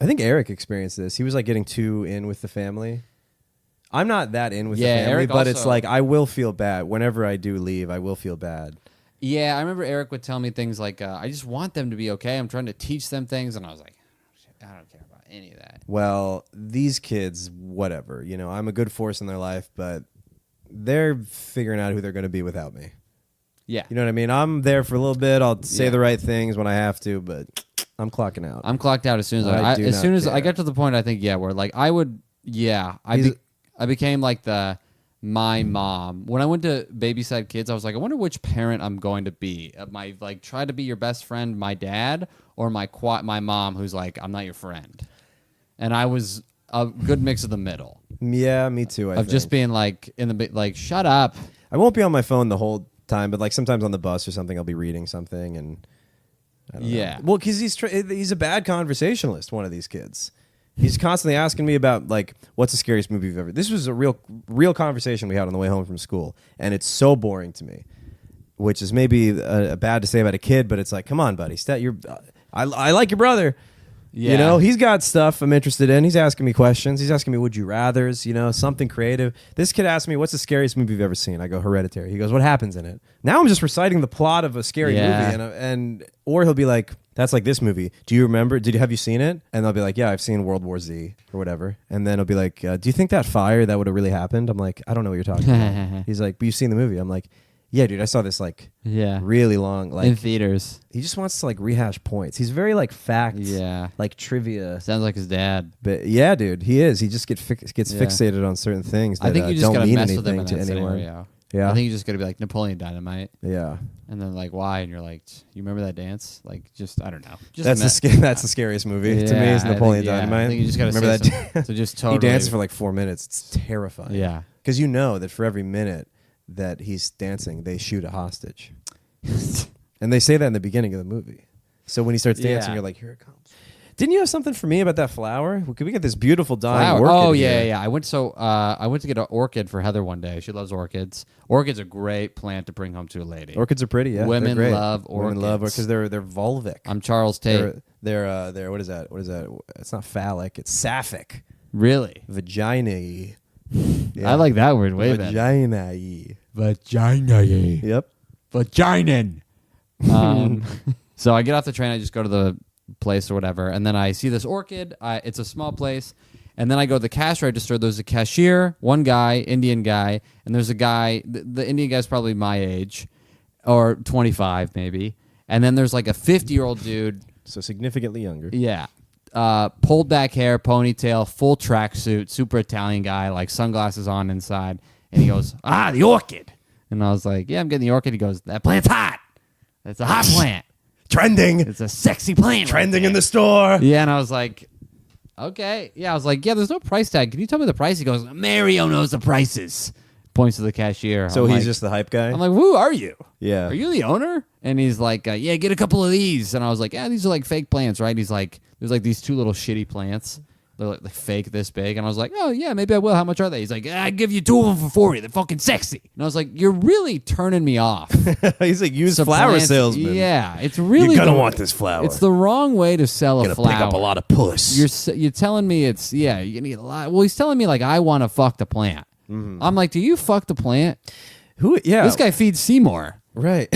think Eric experienced this. He was like getting too in with the family. I'm not that in with the family, Eric but it's also- like I will feel bad whenever I do leave. I will feel bad. Yeah, I remember Eric would tell me things like, "I just want them to be okay. I'm trying to teach them things," and I was like, "I don't care about any of that." Well, these kids, whatever. You know, I'm a good force in their life, but they're figuring out who they're going to be without me. Yeah, You know what I mean? I'm there for a little bit. I'll say Yeah. the right things when I have to, but I'm clocking out. I'm clocked out as soon as I do as not soon as I care. got to the point. I think where like I would. Yeah, He's- I became like my mom when I went to babysat kids. I was like, I wonder which parent I'm going to be. My like try to be your best friend, my dad, or my mom, who's like, I'm not your friend. And I was a good mix of the middle Yeah, me too. I of just think. being like like shut up. I won't be on my phone the whole time, but like sometimes on the bus or something, I'll be reading something and. I don't know. Yeah. Well, because he's a bad conversationalist. One of these kids. He's constantly asking me about like what's the scariest movie you've ever. This was a real conversation we had on the way home from school, and it's so boring to me. which is maybe bad to say about a kid, but it's like, come on, buddy, I like your brother. Yeah. You know, he's got stuff I'm interested in. He's asking me questions. He's asking me, would you rathers, you know, something creative. This kid asked me, what's the scariest movie you've ever seen? I go, Hereditary. He goes, what happens in it? Now I'm just reciting the plot of a scary movie. Or he'll be like, that's like this movie. Do you remember? Have you seen it? And I'll be like, yeah, I've seen World War Z or whatever. And then he'll be like, do you think that fire, that would have really happened? I'm like, I don't know what you're talking about. He's like, but you've seen the movie. I'm like, yeah, dude, I saw this like really long, like in theaters. He just wants to like rehash points. He's very like facts, like trivia. Sounds like his dad. But yeah, dude, he is. He just gets fixated on certain things that I think you just don't gotta mean mess with him anything in to that anyone. scenario. Yeah, I think you just gotta be like Napoleon Dynamite. Yeah, and then like why? And you're like, you remember that dance? Like, just I don't know. Just that's the scariest movie to me is Napoleon Dynamite. I think you just gotta remember that. So just totally. He dances for like 4 minutes. It's terrifying. Yeah, because you know that for every minute that he's dancing, they shoot a hostage. And they say that in the beginning of the movie. So when he starts dancing, you're like, here it comes. Didn't you have something for me about that flower? Could we get this beautiful dying orchid? Oh here? yeah. I went to get an orchid for Heather one day. She loves orchids. Orchids are a great plant to bring home to a lady. Orchids are pretty. Yeah, women they're great. love orchids. Women love because they're vulvic. I'm Charles Tate. They're what is that? What is that? It's not phallic. It's sapphic. Really? Vagina-y. Yeah. I like that word way better. Vagina-y. Vagina-y. Yep. Vaginin. So I get off the train. I just go to the place or whatever, and then I see this orchid. It's a small place, and then I go to the cash register. There's a cashier, one guy, Indian guy, and there's a guy. The Indian guy's probably my age, or 25 maybe, and then there's like a 50-year-old dude. So significantly younger. Yeah. Pulled back hair, ponytail, full tracksuit, super Italian guy, like sunglasses on inside, and he goes, the orchid. And I was like, yeah, I'm getting the orchid. He goes, that plant's hot. It's a hot plant. Trending. It's a sexy plant. Trending in the store. Yeah, and I was like, okay. Yeah, I was like, yeah, there's no price tag. Can you tell me the price? He goes, Mario knows the prices. Points to the cashier. So I'm he's like, just the hype guy? I'm like, who are you? Yeah. Are you the owner? And he's like, yeah, get a couple of these. And I was like, yeah, these are like fake plants, right? He's like, there's like these two little shitty plants. They're like fake this big. And I was like, oh, yeah, maybe I will. How much are they? He's like, I give you 2 of them for 40. They're fucking sexy. And I was like, you're really turning me off. He's like, used So flower plants- salesman. Yeah, it's really You're going to want this flower. It's the wrong way to sell a flower. Pick up a lot of puss. You're telling me it's, you need a lot. Well, he's telling me like I want to fuck the plant. Mm-hmm. I'm like, do you fuck the plant? Who? Yeah. This guy feeds Seymour. Right.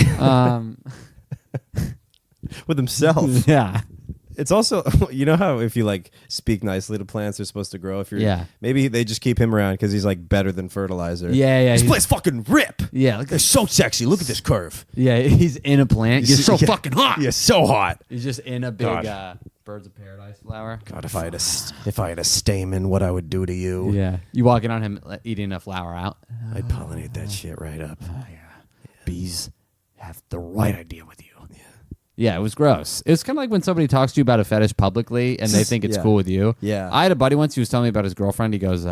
With himself. Yeah. It's also, you know how if you like speak nicely to plants, they're supposed to grow. If you're, Yeah. maybe they just keep him around because he's like better than fertilizer. Yeah. This he's- plant's fucking rip. Yeah. They're so sexy. Look at this curve. Yeah, he's in a plant. You're so Yeah. fucking hot. Yeah, so hot. He's just in a big God. Birds of Paradise flower. God, if I had a stamen, what I would do to you? Yeah. You walking on him eating a flower out. I'd pollinate that shit right up. Bees have the right idea with you. Yeah, it was gross. It was kind of like when somebody talks to you about a fetish publicly and they think it's Yeah. cool with you. Yeah. I had a buddy once who was telling me about his girlfriend. He goes,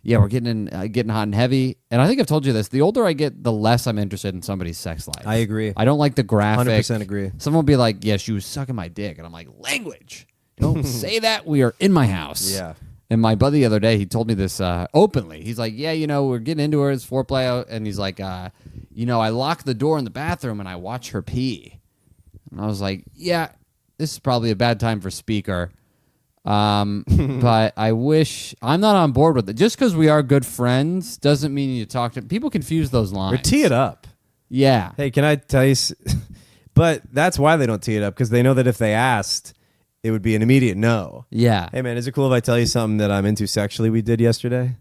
yeah, we're getting hot and heavy. And I think I've told you this. The older I get, the less I'm interested in somebody's sex life. I agree. I don't like the graphic. 100% agree. Someone will be like, yeah, she was sucking my dick. And I'm like, language. Don't say that. We are in my house. Yeah. And my buddy the other day, he told me this openly. He's like, yeah, we're getting into her. It's foreplay. And he's like, I lock the door in the bathroom and I watch her pee. And I was like, yeah, this is probably a bad time for speaker. But I wish I'm not on board with it. Just because we are good friends doesn't mean you talk to people. Confuse those lines. Or tee it up. Yeah. Hey, can I tell you? But that's why they don't tee it up, because they know that if they asked, it would be an immediate no. Yeah. Hey, man, is it cool if I tell you something that I'm into sexually we did yesterday?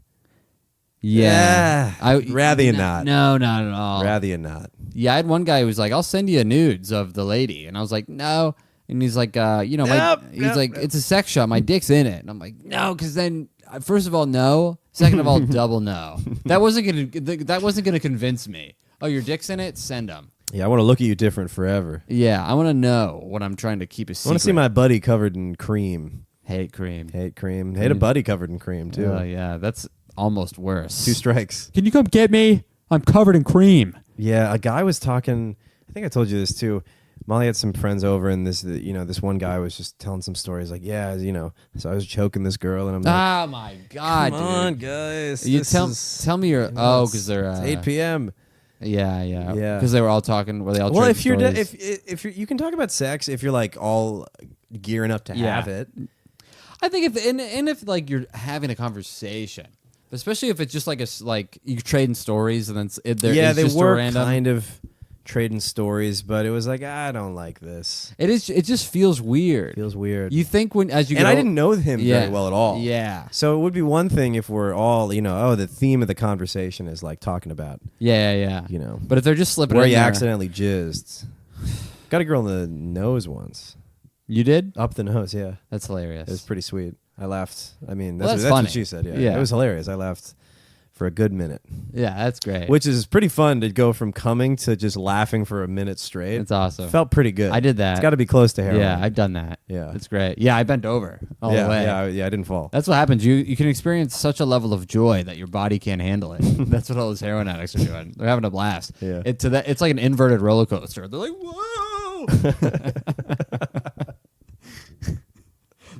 Yeah. Rather you not. No, not at all. Rather you not. Yeah, I had one guy who was like, I'll send you nudes of the lady. And I was like, no. And he's like, it's a sex shop. My dick's in it. And I'm like, no, because then, first of all, no. Second of all, double no. That wasn't gonna convince me. Oh, your dick's in it? Send them. Yeah, I want to look at you different forever. Yeah, I want to know what I'm trying to keep a secret. I want to see my buddy covered in cream. Hate cream. Hate cream. Hate a buddy covered in cream, too. Oh, yeah, that's almost worse. 2 strikes. Can you come get me? I'm covered in cream. Yeah, a guy was talking. I think I told you this too. Molly had some friends over, and this one guy was just telling some stories. Like, yeah, so I was choking this girl, and I'm like, oh my god, come dude. on, guys. You tell me your because they're it's 8 p.m. Yeah. Yeah. Because they were all talking. Were they all? Well, trading if you're stories? if you're, you can talk about sex if you're like all gearing up to Yeah. have it. I think if like you're having a conversation, especially if it's just like like you're trading stories and then Yeah, they just a were random. kind of trading stories, but it was like I don't like this. It is. It just feels weird. Feels weird. You think when as you and get I didn't know him very well at all. Yeah. So it would be one thing if we're all, the theme of the conversation is like talking about, Yeah. But if they're just slipping where in you there, accidentally jizzed. Got a girl in the nose once. you did. Up the nose, yeah. That's hilarious. It was pretty sweet. I laughed. I mean, Well, that's that's what funny. she said, yeah. Yeah. It was hilarious. I laughed for a good minute. Yeah, that's great. Which is pretty fun to go from coming to just laughing for a minute straight. It's awesome. Felt pretty good. I did that. It's got to be close to heroin. Yeah, I've done that. Yeah. It's great. Yeah, I bent over all the way. Yeah, I didn't fall. That's what happens. You can experience such a level of joy that your body can't handle it. That's what all those heroin addicts are doing. They're having a blast. Yeah. It's like an inverted roller coaster. They're like, whoa.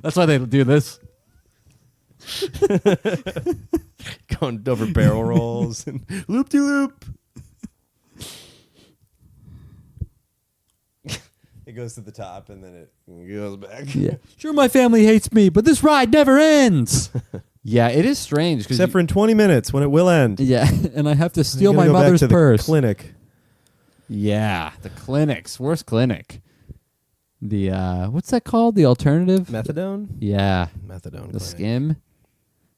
That's why they do this. Going over barrel rolls and loop-de-loop. It goes to the top and then it goes back. Yeah. Sure, my family hates me, but this ride never ends. Yeah, it is strange. Except for in 20 minutes when it will end. Yeah, and I have to steal You my gotta go back mother's to the purse. clinic. Yeah, the clinics. Worst clinic. The what's that called? The alternative? Methadone? Yeah. Methadone. The clinic. skim.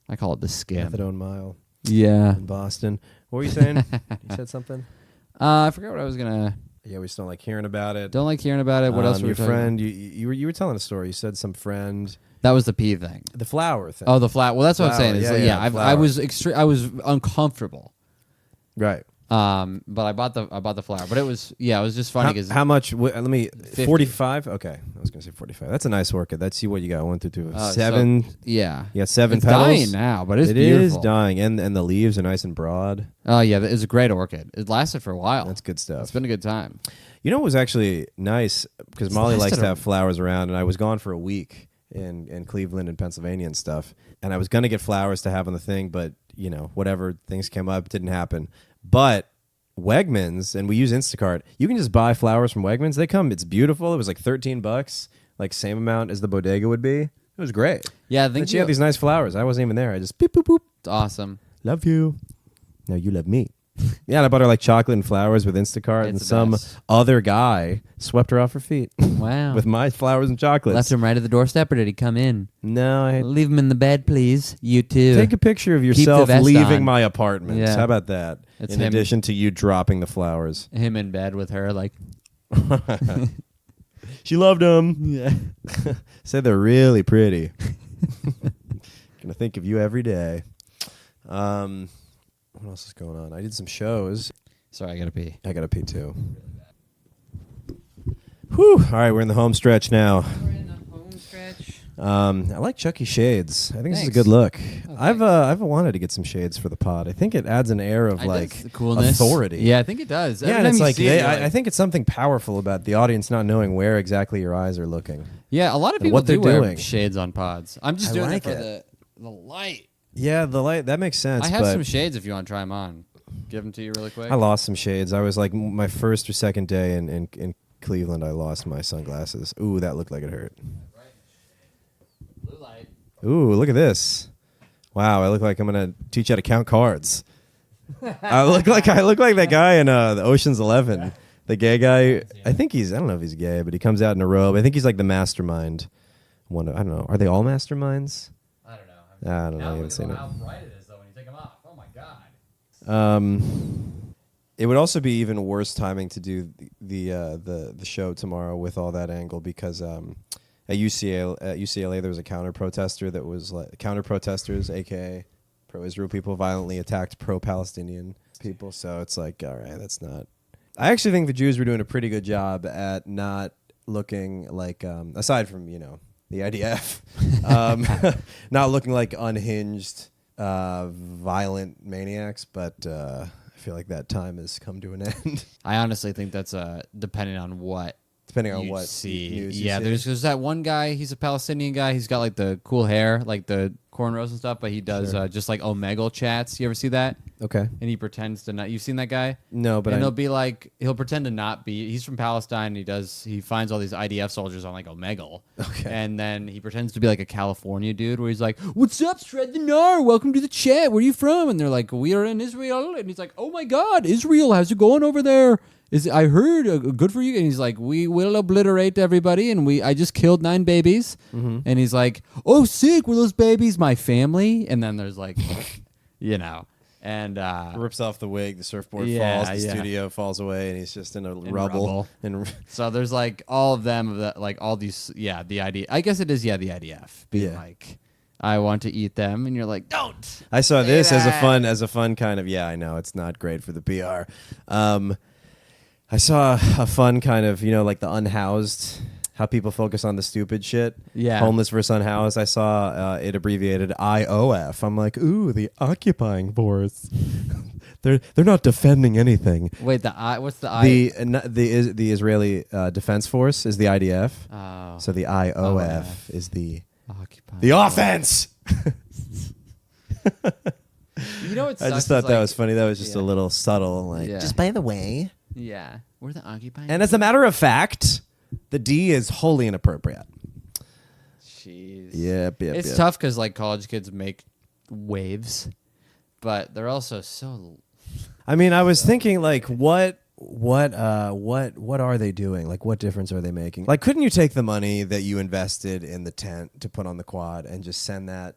I call it the skim. Methadone mile Yeah. in Boston. What were you saying? You said something? I forgot what I was gonna. Yeah, we just don't like hearing about it. Don't like hearing about it. What else were we Your talking friend, you were telling a story. You said some friend. about? That was the pee thing. The flower thing. Oh, the flat. Well, that's what I'm Flower, saying. Is yeah, like, yeah, I flower. was I was uncomfortable. Right. But I bought the flower. But it was it was just funny because How much? Let me. 50. 45? Okay. I was going to say 45. That's a nice workout. That's what you got. 1 through 2. so- 7. yeah, You got 7 it's petals. dying now, but it's It is beautiful. dying. And the leaves are nice and broad. Oh yeah, it's a great orchid. It lasted for a while. That's good stuff. It's been a good time. You know what was actually nice? Because It's Molly likes lasted to a- have flowers around, and I was gone for a week in Cleveland and Pennsylvania and stuff. And I was going to get flowers to have on the thing, but, whatever, things came up, didn't happen. But Wegmans, and we use Instacart, you can just buy flowers from Wegmans. They come, it's beautiful. It was like $13, like same amount as the bodega would be. It was great. Yeah, I And think she had these nice flowers. I wasn't even there. I just beep, boop, boop. it's awesome. Love you. No, you love me. Yeah, and I bought her like chocolate and flowers with Instacart, and It's the some best. other guy swept her off her feet Wow. with my flowers and chocolates. Left him right at the doorstep, or did he come in? No, I Leave him in the bed, please. You too. take a picture of the yourself vest leaving on. my apartment. Yeah. How about that? It's in him. addition to you dropping the flowers. Him in bed with her, like. She loved them. Yeah. Said they're really pretty. Gonna think of you every day. What else is going on? I did some shows. Sorry, I gotta pee. I gotta pee too. Whew. All right, we're in the home stretch now. We're in the home stretch. I like Chucky shades. I think this is a Thanks. good look. Oh, I've wanted to get some shades for the pod. I think it adds an air of like coolness, authority. Yeah, I think it does. Yeah, Every and time it's you like see it, you're I think it's something powerful about the audience not knowing where exactly your eyes are looking. yeah, a lot of and people what they're do wear doing. shades on pods. I'm just I doing like it for it. the light. Yeah, the light that makes sense. I have but some shades if you want to try them on. Give them to you really quick. I lost some shades. I was like my first or second day in Cleveland. I lost my sunglasses. Ooh, that looked like it hurt. Blue light. Ooh, look at this. Wow, I look like I'm gonna teach you how to count cards. I look like that guy in the Ocean's 11, the gay guy. I don't know if he's gay, but he comes out in a robe. I think he's like the mastermind. I don't know. Are they all masterminds? I don't know. I don't know. I haven't seen it. how bright it is though when you take them off. Oh my god. It would also be even worse timing to do the show tomorrow with all that angle because at UCLA there was a counter protesters, aka pro-Israel people, violently attacked pro-Palestinian people. So it's like, all right, that's not. I actually think the Jews were doing a pretty good job at not looking like, aside from the IDF, not looking like unhinged, violent maniacs, but. I feel like that time has come to an end. I honestly think that's depending on what depending on you what see. news you Yeah, see. there's that one guy. He's a Palestinian guy. He's got like the cool hair, like the cornrows and stuff. But he does Sure. just like Omegle chats. You ever see that? Okay. And he pretends to not. You've seen that guy? No, but And I, he'll be like, he'll pretend to not be. He's from Palestine. He finds all these IDF soldiers on like Omegle. Okay. And then he pretends to be like a California dude where he's like, "What's up, Shred the Gnar? Welcome to the chat. Where are you from?" And they're like, "We are in Israel." And he's like, "Oh my God, Israel, how's it going over there? I heard good for you." And he's like, "We will obliterate everybody, and I just killed 9 babies." And he's like, "Oh, sick, were those babies my family?" And then there's like, and rips off the wig, the surfboard Yeah, falls, the yeah. studio falls away, and he's just in a rubble. rubble. And so there's like all of them, like all these, the idea. I guess it is, the IDF being Yeah. like, "I want to eat them," and you're like, "Don't." I saw Say this as that. a fun kind of, I know it's not great for the PR. I saw a fun kind of, like the unhoused, how people focus on the stupid shit. Yeah. Homeless versus unhoused. I saw it abbreviated IOF. I'm like, ooh, the occupying force. they're not defending anything. Wait, what's the I? The Israeli Defense Force is the IDF. Oh, So the IOF OF. is the occupying. offense. You know what? I just thought that was funny. That was just a Yeah. little subtle, like, Yeah. just by the way. Yeah, we're the occupying. And as a matter of fact, the D is wholly inappropriate. Jeez. Yep. It's tough because like college kids make waves, but they're also so. I mean, I was thinking, like, what are they doing? Like, what difference are they making? Like, couldn't you take the money that you invested in the tent to put on the quad and just send that?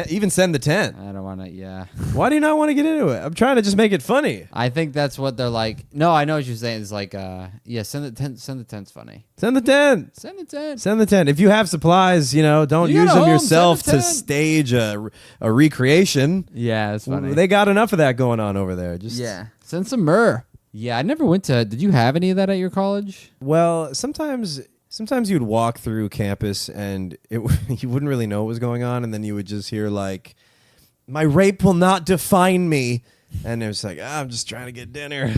Even send the tent. I don't want to. Yeah. Why do you not want to get into it? I'm trying to just make it funny. I think that's what they're like. No, I know what you're saying. It's like, send the tent. Send the tent's funny. Send the tent. Send the tent. Send the tent. If you have supplies, don't You use got them home, yourself send the to tent. stage a recreation. Yeah, it's funny. They got enough of that going on over there. Just Send some myrrh. Yeah, I never went to. Did you have any of that at your college? Well, sometimes you'd walk through campus and you wouldn't really know what was going on, and then you would just hear like, "My rape will not define me," and it was like, "I'm just trying to get dinner."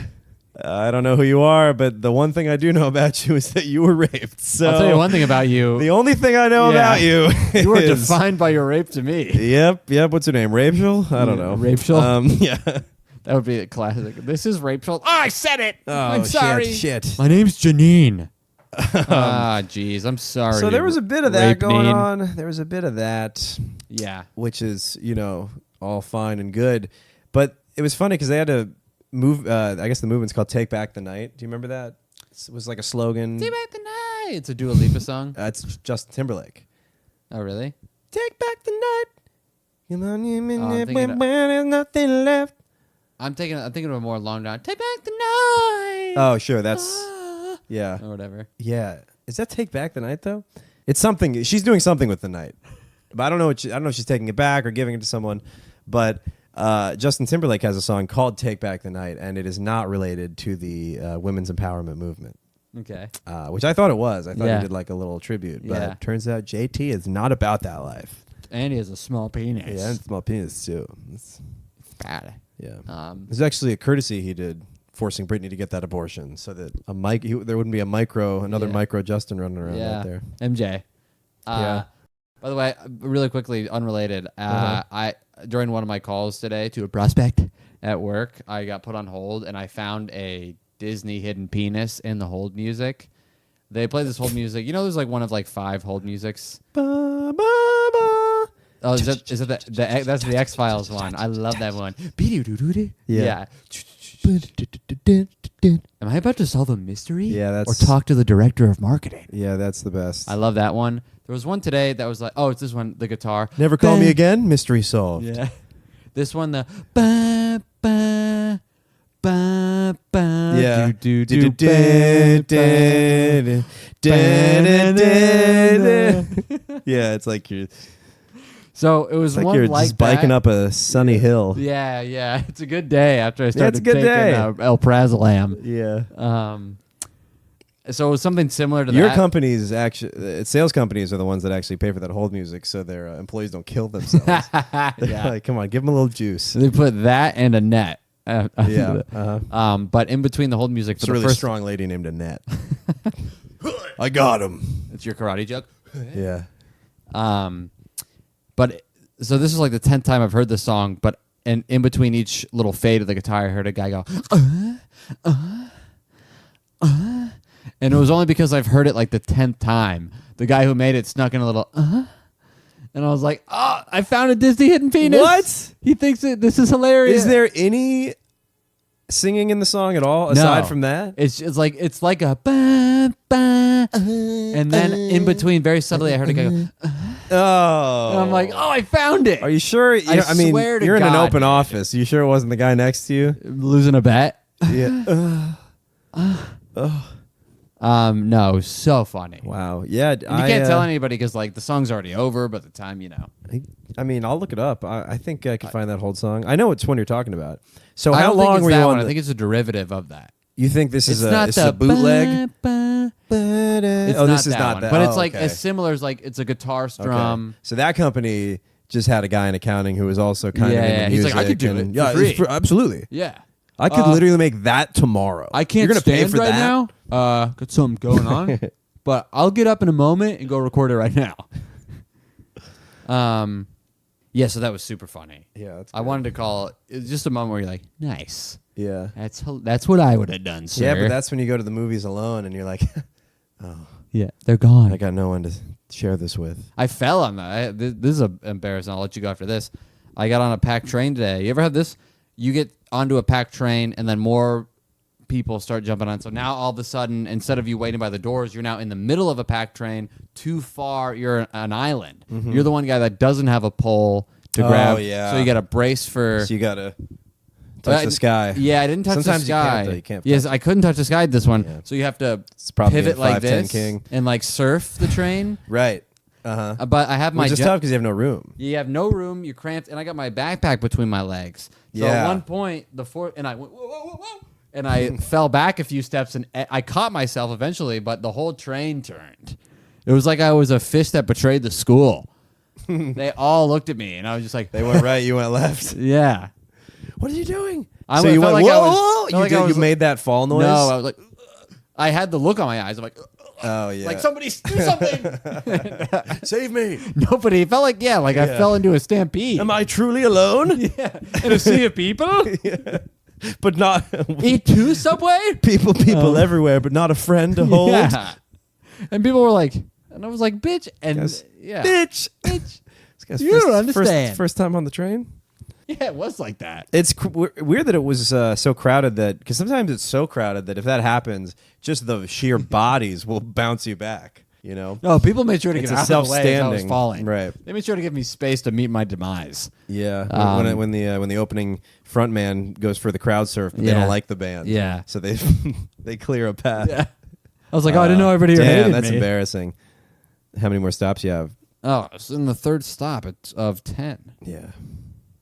I don't know who you are, but the one thing I do know about you is that you were raped. So I'll tell you one thing about you. the only thing I know Yeah. about you You were is defined by your rape to me. Yep. What's her name? Rachel? I don't know. Rachel? Yeah. That would be a classic. This is Rachel. Oh, I said it. Oh, I'm sorry. Shit. My name's Janine. Jeez, I'm sorry. So there was a bit of that going Rape-neen. on. There was a bit of that. Yeah. Which is, all fine and good. But it was funny because they had to move. I guess the movement's called Take Back the Night. Do you remember that? It was like a slogan. Take back the night. It's a Dua Lipa song. It's Justin Timberlake. Oh, really? Take back the night. Come on, you mean I'm it thinking when of- there's nothing left. I'm thinking of a more long down. Take back the night. Oh, sure. That's, Ah. yeah. Or whatever. Yeah. Is that Take Back the Night, though? It's something. She's doing something with the night. But I don't know I don't know if she's taking it back or giving it to someone. But Justin Timberlake has a song called Take Back the Night, and it is not related to the women's empowerment movement, Okay. which I thought it was. I thought Yeah. he did like a little tribute. But Yeah. it turns out JT is not about that life. And he has a small penis. Yeah, and small penis, too. Bad. Yeah. There's actually a courtesy he did forcing Britney to get that abortion so that there wouldn't be another Yeah. micro Justin running around out there. MJ. Yeah. By the way, really quickly, unrelated. Uh-huh. I during one of my calls today to a prospect at work, I got put on hold and I found a Disney hidden penis in the hold music. They play this hold music. You know, there's like one of like 5 hold musics. Ba, ba, ba. Oh, is that that's the X-Files one? I love that one. Yeah. Am I about to solve a mystery? Yeah, or that's- talk to the director of marketing. Yeah, that's the best. I love that one. There was one today that was like, oh, it's this one, the guitar. Never call me Ba- again. Mystery solved. Yeah. This one, the ba ba ba ba. Yeah. Do do do. Yeah, it's like you're So it was it's like one you're like just biking that. up a sunny hill. Yeah, yeah. It's a good day after I started it's a good taking day. Elprazolam. Yeah. So it was something similar to Your that. companies actually, sales companies are the ones that actually pay for that hold music, so their employees don't kill themselves. They're Yeah. like, come on, give them a little juice. They put that and a net. Yeah. Uh-huh. But in between the hold music for It's a the really first strong lady named Annette. I got him. It's your karate joke. Yeah. But so this is like the 10th time I've heard this song, but in between each little fade of the guitar, I heard a guy go, and it was only because I've heard it like the 10th time. The guy who made it snuck in a little, and I was like, oh, I found a Disney hidden penis. What? He thinks this is hilarious. Is there any singing in the song at all aside from that? It's like a ba, ba, and then in between, very subtly, I heard a guy go, Oh. and I'm like, oh, I found it. Are you sure? I mean, swear to you're in an God, open dude. office. You sure it wasn't the guy next to you? Losing a bet? Yeah. No, so funny. Wow. Yeah. And you can't tell anybody because like the song's already over by the time you know. I mean, I'll look it up. I think I can find that whole song. I know which one you're talking about. So I how don't think long it's were you that on? one. I think it's a derivative of that. You think this is It's a not this the is a bootleg? It's Oh, not this is that not one. that. But Oh, it's like okay. as similar as like it's a guitar Okay. strum. So that company just had a guy in accounting who was also kind of Yeah, in yeah. the He's like, music. I could do and- it for yeah, free. it's absolutely. Yeah. I could literally make that tomorrow. I can't You're gonna pay stand for right that? now. Got something going on. But I'll get up in a moment and go record it right now. Yeah, so that was super funny. Yeah, that's I good. wanted to call it was just a moment where you're like, nice. Yeah. That's what I would have done, sir. Yeah, but that's when you go to the movies alone and you're like, yeah, they're gone. I got no one to share this with. I fell on that. This is embarrassing. I'll let you go after this. I got on a packed train today. You ever had this? You get onto a packed train and then more people start jumping on. So now all of a sudden, instead of you waiting by the doors, you're now in the middle of a packed train. Too far, you're an island. You're the one guy that doesn't have a pole to grab. yeah. So you got to brace for. So you gotta touch the sky. Yeah, I didn't touch Sometimes the sky. you can't, though. You can't Yes, I couldn't touch the sky this one. Yeah. So you have to It's probably pivot a like 5'10" this king. and like surf the train. Right. Uh-huh. But I have my Which is jet- tough because you have no room. You have no room. You're cramped, and I got my backpack between my legs. So Yeah. at one point, and I went whoa, whoa, whoa, whoa, and I fell back a few steps, and I caught myself eventually. But the whole train turned. It was like I was a fish that betrayed the school. They all looked at me, and I was just like, They went right, you went left. "Yeah." What are you doing? I so went- you felt went, like I whoa, was- whoa, felt you, like I did, was you made that fall noise? No, I was like, I had the look on my eyes. I'm like, oh, yeah. like somebody do something. Save me. Nobody. It felt like I Yeah. fell into a stampede. Am I truly alone? Yeah, in a sea of people. But not E2 subway. people everywhere, but not a friend to hold. Yeah. And people were like, and I was like, bitch. And Guys, yeah. Bitch. Bitch. This guy's You don't understand. First time on the train? Yeah, it was like that. It's weird that it was so crowded that, because sometimes it's so crowded that if that happens, just the sheer bodies will bounce you back, you know? No, people made sure to It's get a out of the way as I was self-standing, falling. right. They made sure to give me space to meet my demise. Yeah, Um, when the opening front man goes for the crowd surf, but they Yeah. don't like the band. Yeah. So they they clear a path. Yeah. I was like, oh, I didn't know everybody here Damn, hated that's me. embarrassing. How many more stops you have? Oh, it's in the third stop of 10. Yeah.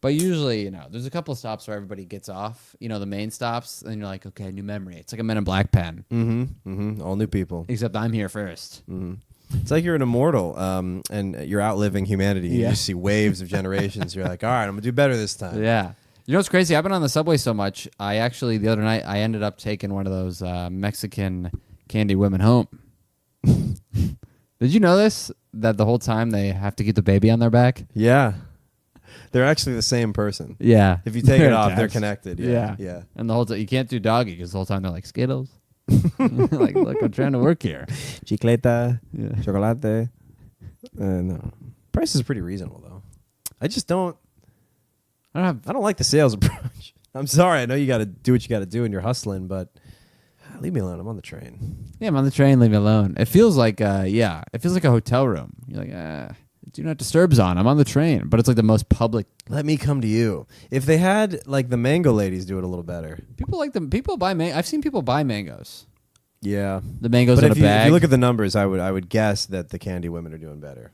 But usually, there's a couple of stops where everybody gets off, the main stops, and you're like, okay, new memory. It's like a Men in Black pen, All new people. except I'm here first. It's like you're an immortal, and you're outliving humanity. You Yeah. just see waves of generations. You're like, all right, I'm gonna do better this time. Yeah. You know what's crazy? I've been on the subway so much. I actually, the other night, I ended up taking one of those Mexican candy women home. Did you know this? That the whole time they have to keep the baby on their back? Yeah. They're actually the same person. Yeah. If you take it They're off, they're attached. connected. Yeah. Yeah. Yeah. And the whole time, you can't do doggy because the whole time they're like, Skittles. Like, look, I'm trying to work here. Chicleta, Yeah. chocolate. No. Price is pretty reasonable though. I just don't. I don't have. I don't like the sales approach. I'm sorry. I know you got to do what you got to do and you're hustling, but leave me alone. I'm on the train. Yeah, I'm on the train. Leave me alone. It feels like, it feels like a hotel room. You're like, do not disturb's on. I'm on the train, but it's like the most public. Let me come to you. If they had like the mango ladies do it a little better. People like them. People buy I've seen people buy mangoes. Yeah. The mangoes But in if a you, bag. if you look at the numbers, I would guess that the candy women are doing better.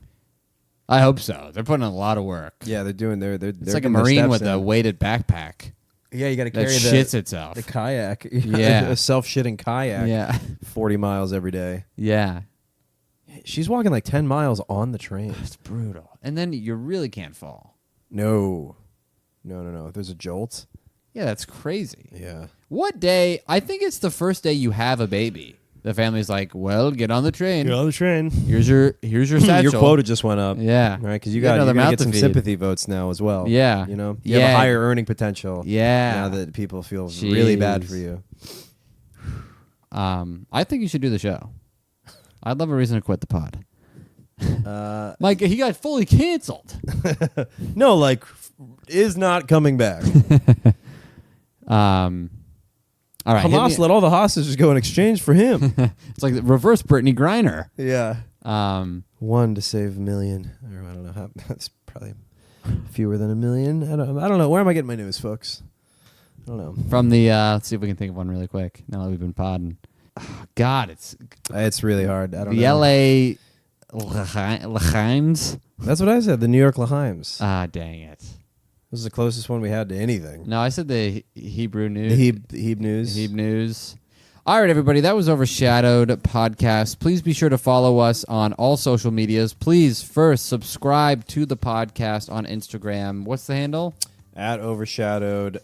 I hope so. They're putting in a lot of work. Yeah, they're doing. They're It's like a marine with a weighted backpack Yeah, you got to that carry shits the itself. kayak. Yeah. a self-shitting kayak. Yeah. 40 miles every day. Yeah. She's walking like 10 miles on the train. It's brutal. And then you really can't fall. No. There's a jolt. Yeah, that's crazy. Yeah. What day? I think it's the first day you have a baby the family's like, well, get on the train. You're on the train. Here's your satchel. Your quota just went up. Yeah. Right, because you Get got another you're gonna mouth get to some feed. sympathy votes now as well. Yeah. You know, you have a Yeah. higher earning potential. Yeah. Now that people feel really bad Jeez. for you. I think you should do the show. I'd love a reason to quit the pod. Mike, he got fully canceled. No, like is not coming back. All right. hit Hamas me- let all the hostages go in exchange for him. It's like the reverse Brittany Griner. Yeah. Um, One to save a million. Or I don't know how. That's probably fewer than a million. I don't know. Where am I getting my news, folks? I don't know. from the let's see if we can think of one really quick. Now that we've been podding. Oh, God, It's really hard. I don't the know. LA L'Chaims. That's what I said. The New York L'Haims. Ah, dang it. This is the closest one we had to anything. No, I said the Hebrew News. The Heb News. Heb News. All right, everybody. That was Overshadowed Podcast. Please be sure to follow us on all social medias. Please first subscribe to the podcast on Instagram. What's the handle? At overshadowed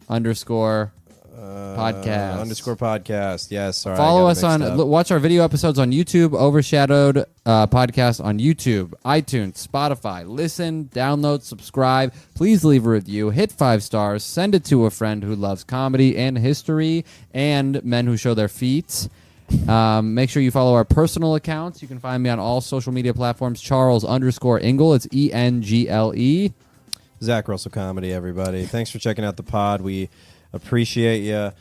_ podcast. _ podcast. Yes. Sorry. Follow I us got it on, mixed up. watch our video episodes on YouTube, Overshadowed Podcast on YouTube, iTunes, Spotify. Listen, download, subscribe. Please leave a review. Hit 5 stars. Send it to a friend who loves comedy and history and men who show their feet. Make sure you follow our personal accounts. You can find me on all social media platforms. Charles _ Ingle. It's ENGLE. Zach Russell Comedy, everybody. Thanks for checking out the pod. We appreciate you.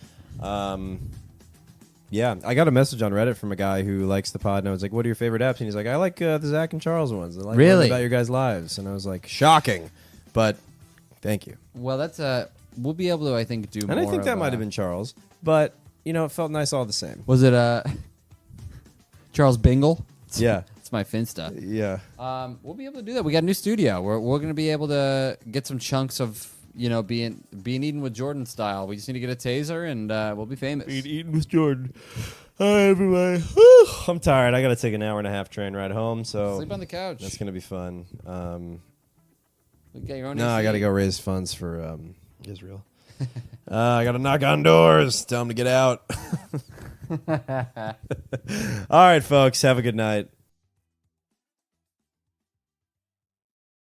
Yeah, I got a message on Reddit from a guy who likes the pod, and I was like, "What are your favorite apps?" And he's like, "I like the Zach and Charles ones. I like Really? learning about your guys' lives." And I was like, "Shocking," but thank you. Well, that's we'll be able to, I think, do more. And I think of that might have been Charles, but you know, it felt nice all the same. Was it Charles Bingle? Yeah, It's my Finsta. yeah. We'll be able to do that. We got a new studio. We're going to be able to get some chunks of being eaten with Jordan style. We just need to get a taser and we'll be famous. Eating with Jordan. Hi, everybody. Whew, I'm tired. I got to take an 1.5-hour train ride home, so Sleep on the couch. that's gonna be fun. You got your own No, AC. I got to go raise funds for Israel. I got to knock on doors. Tell them to get out. All right, folks. Have a good night.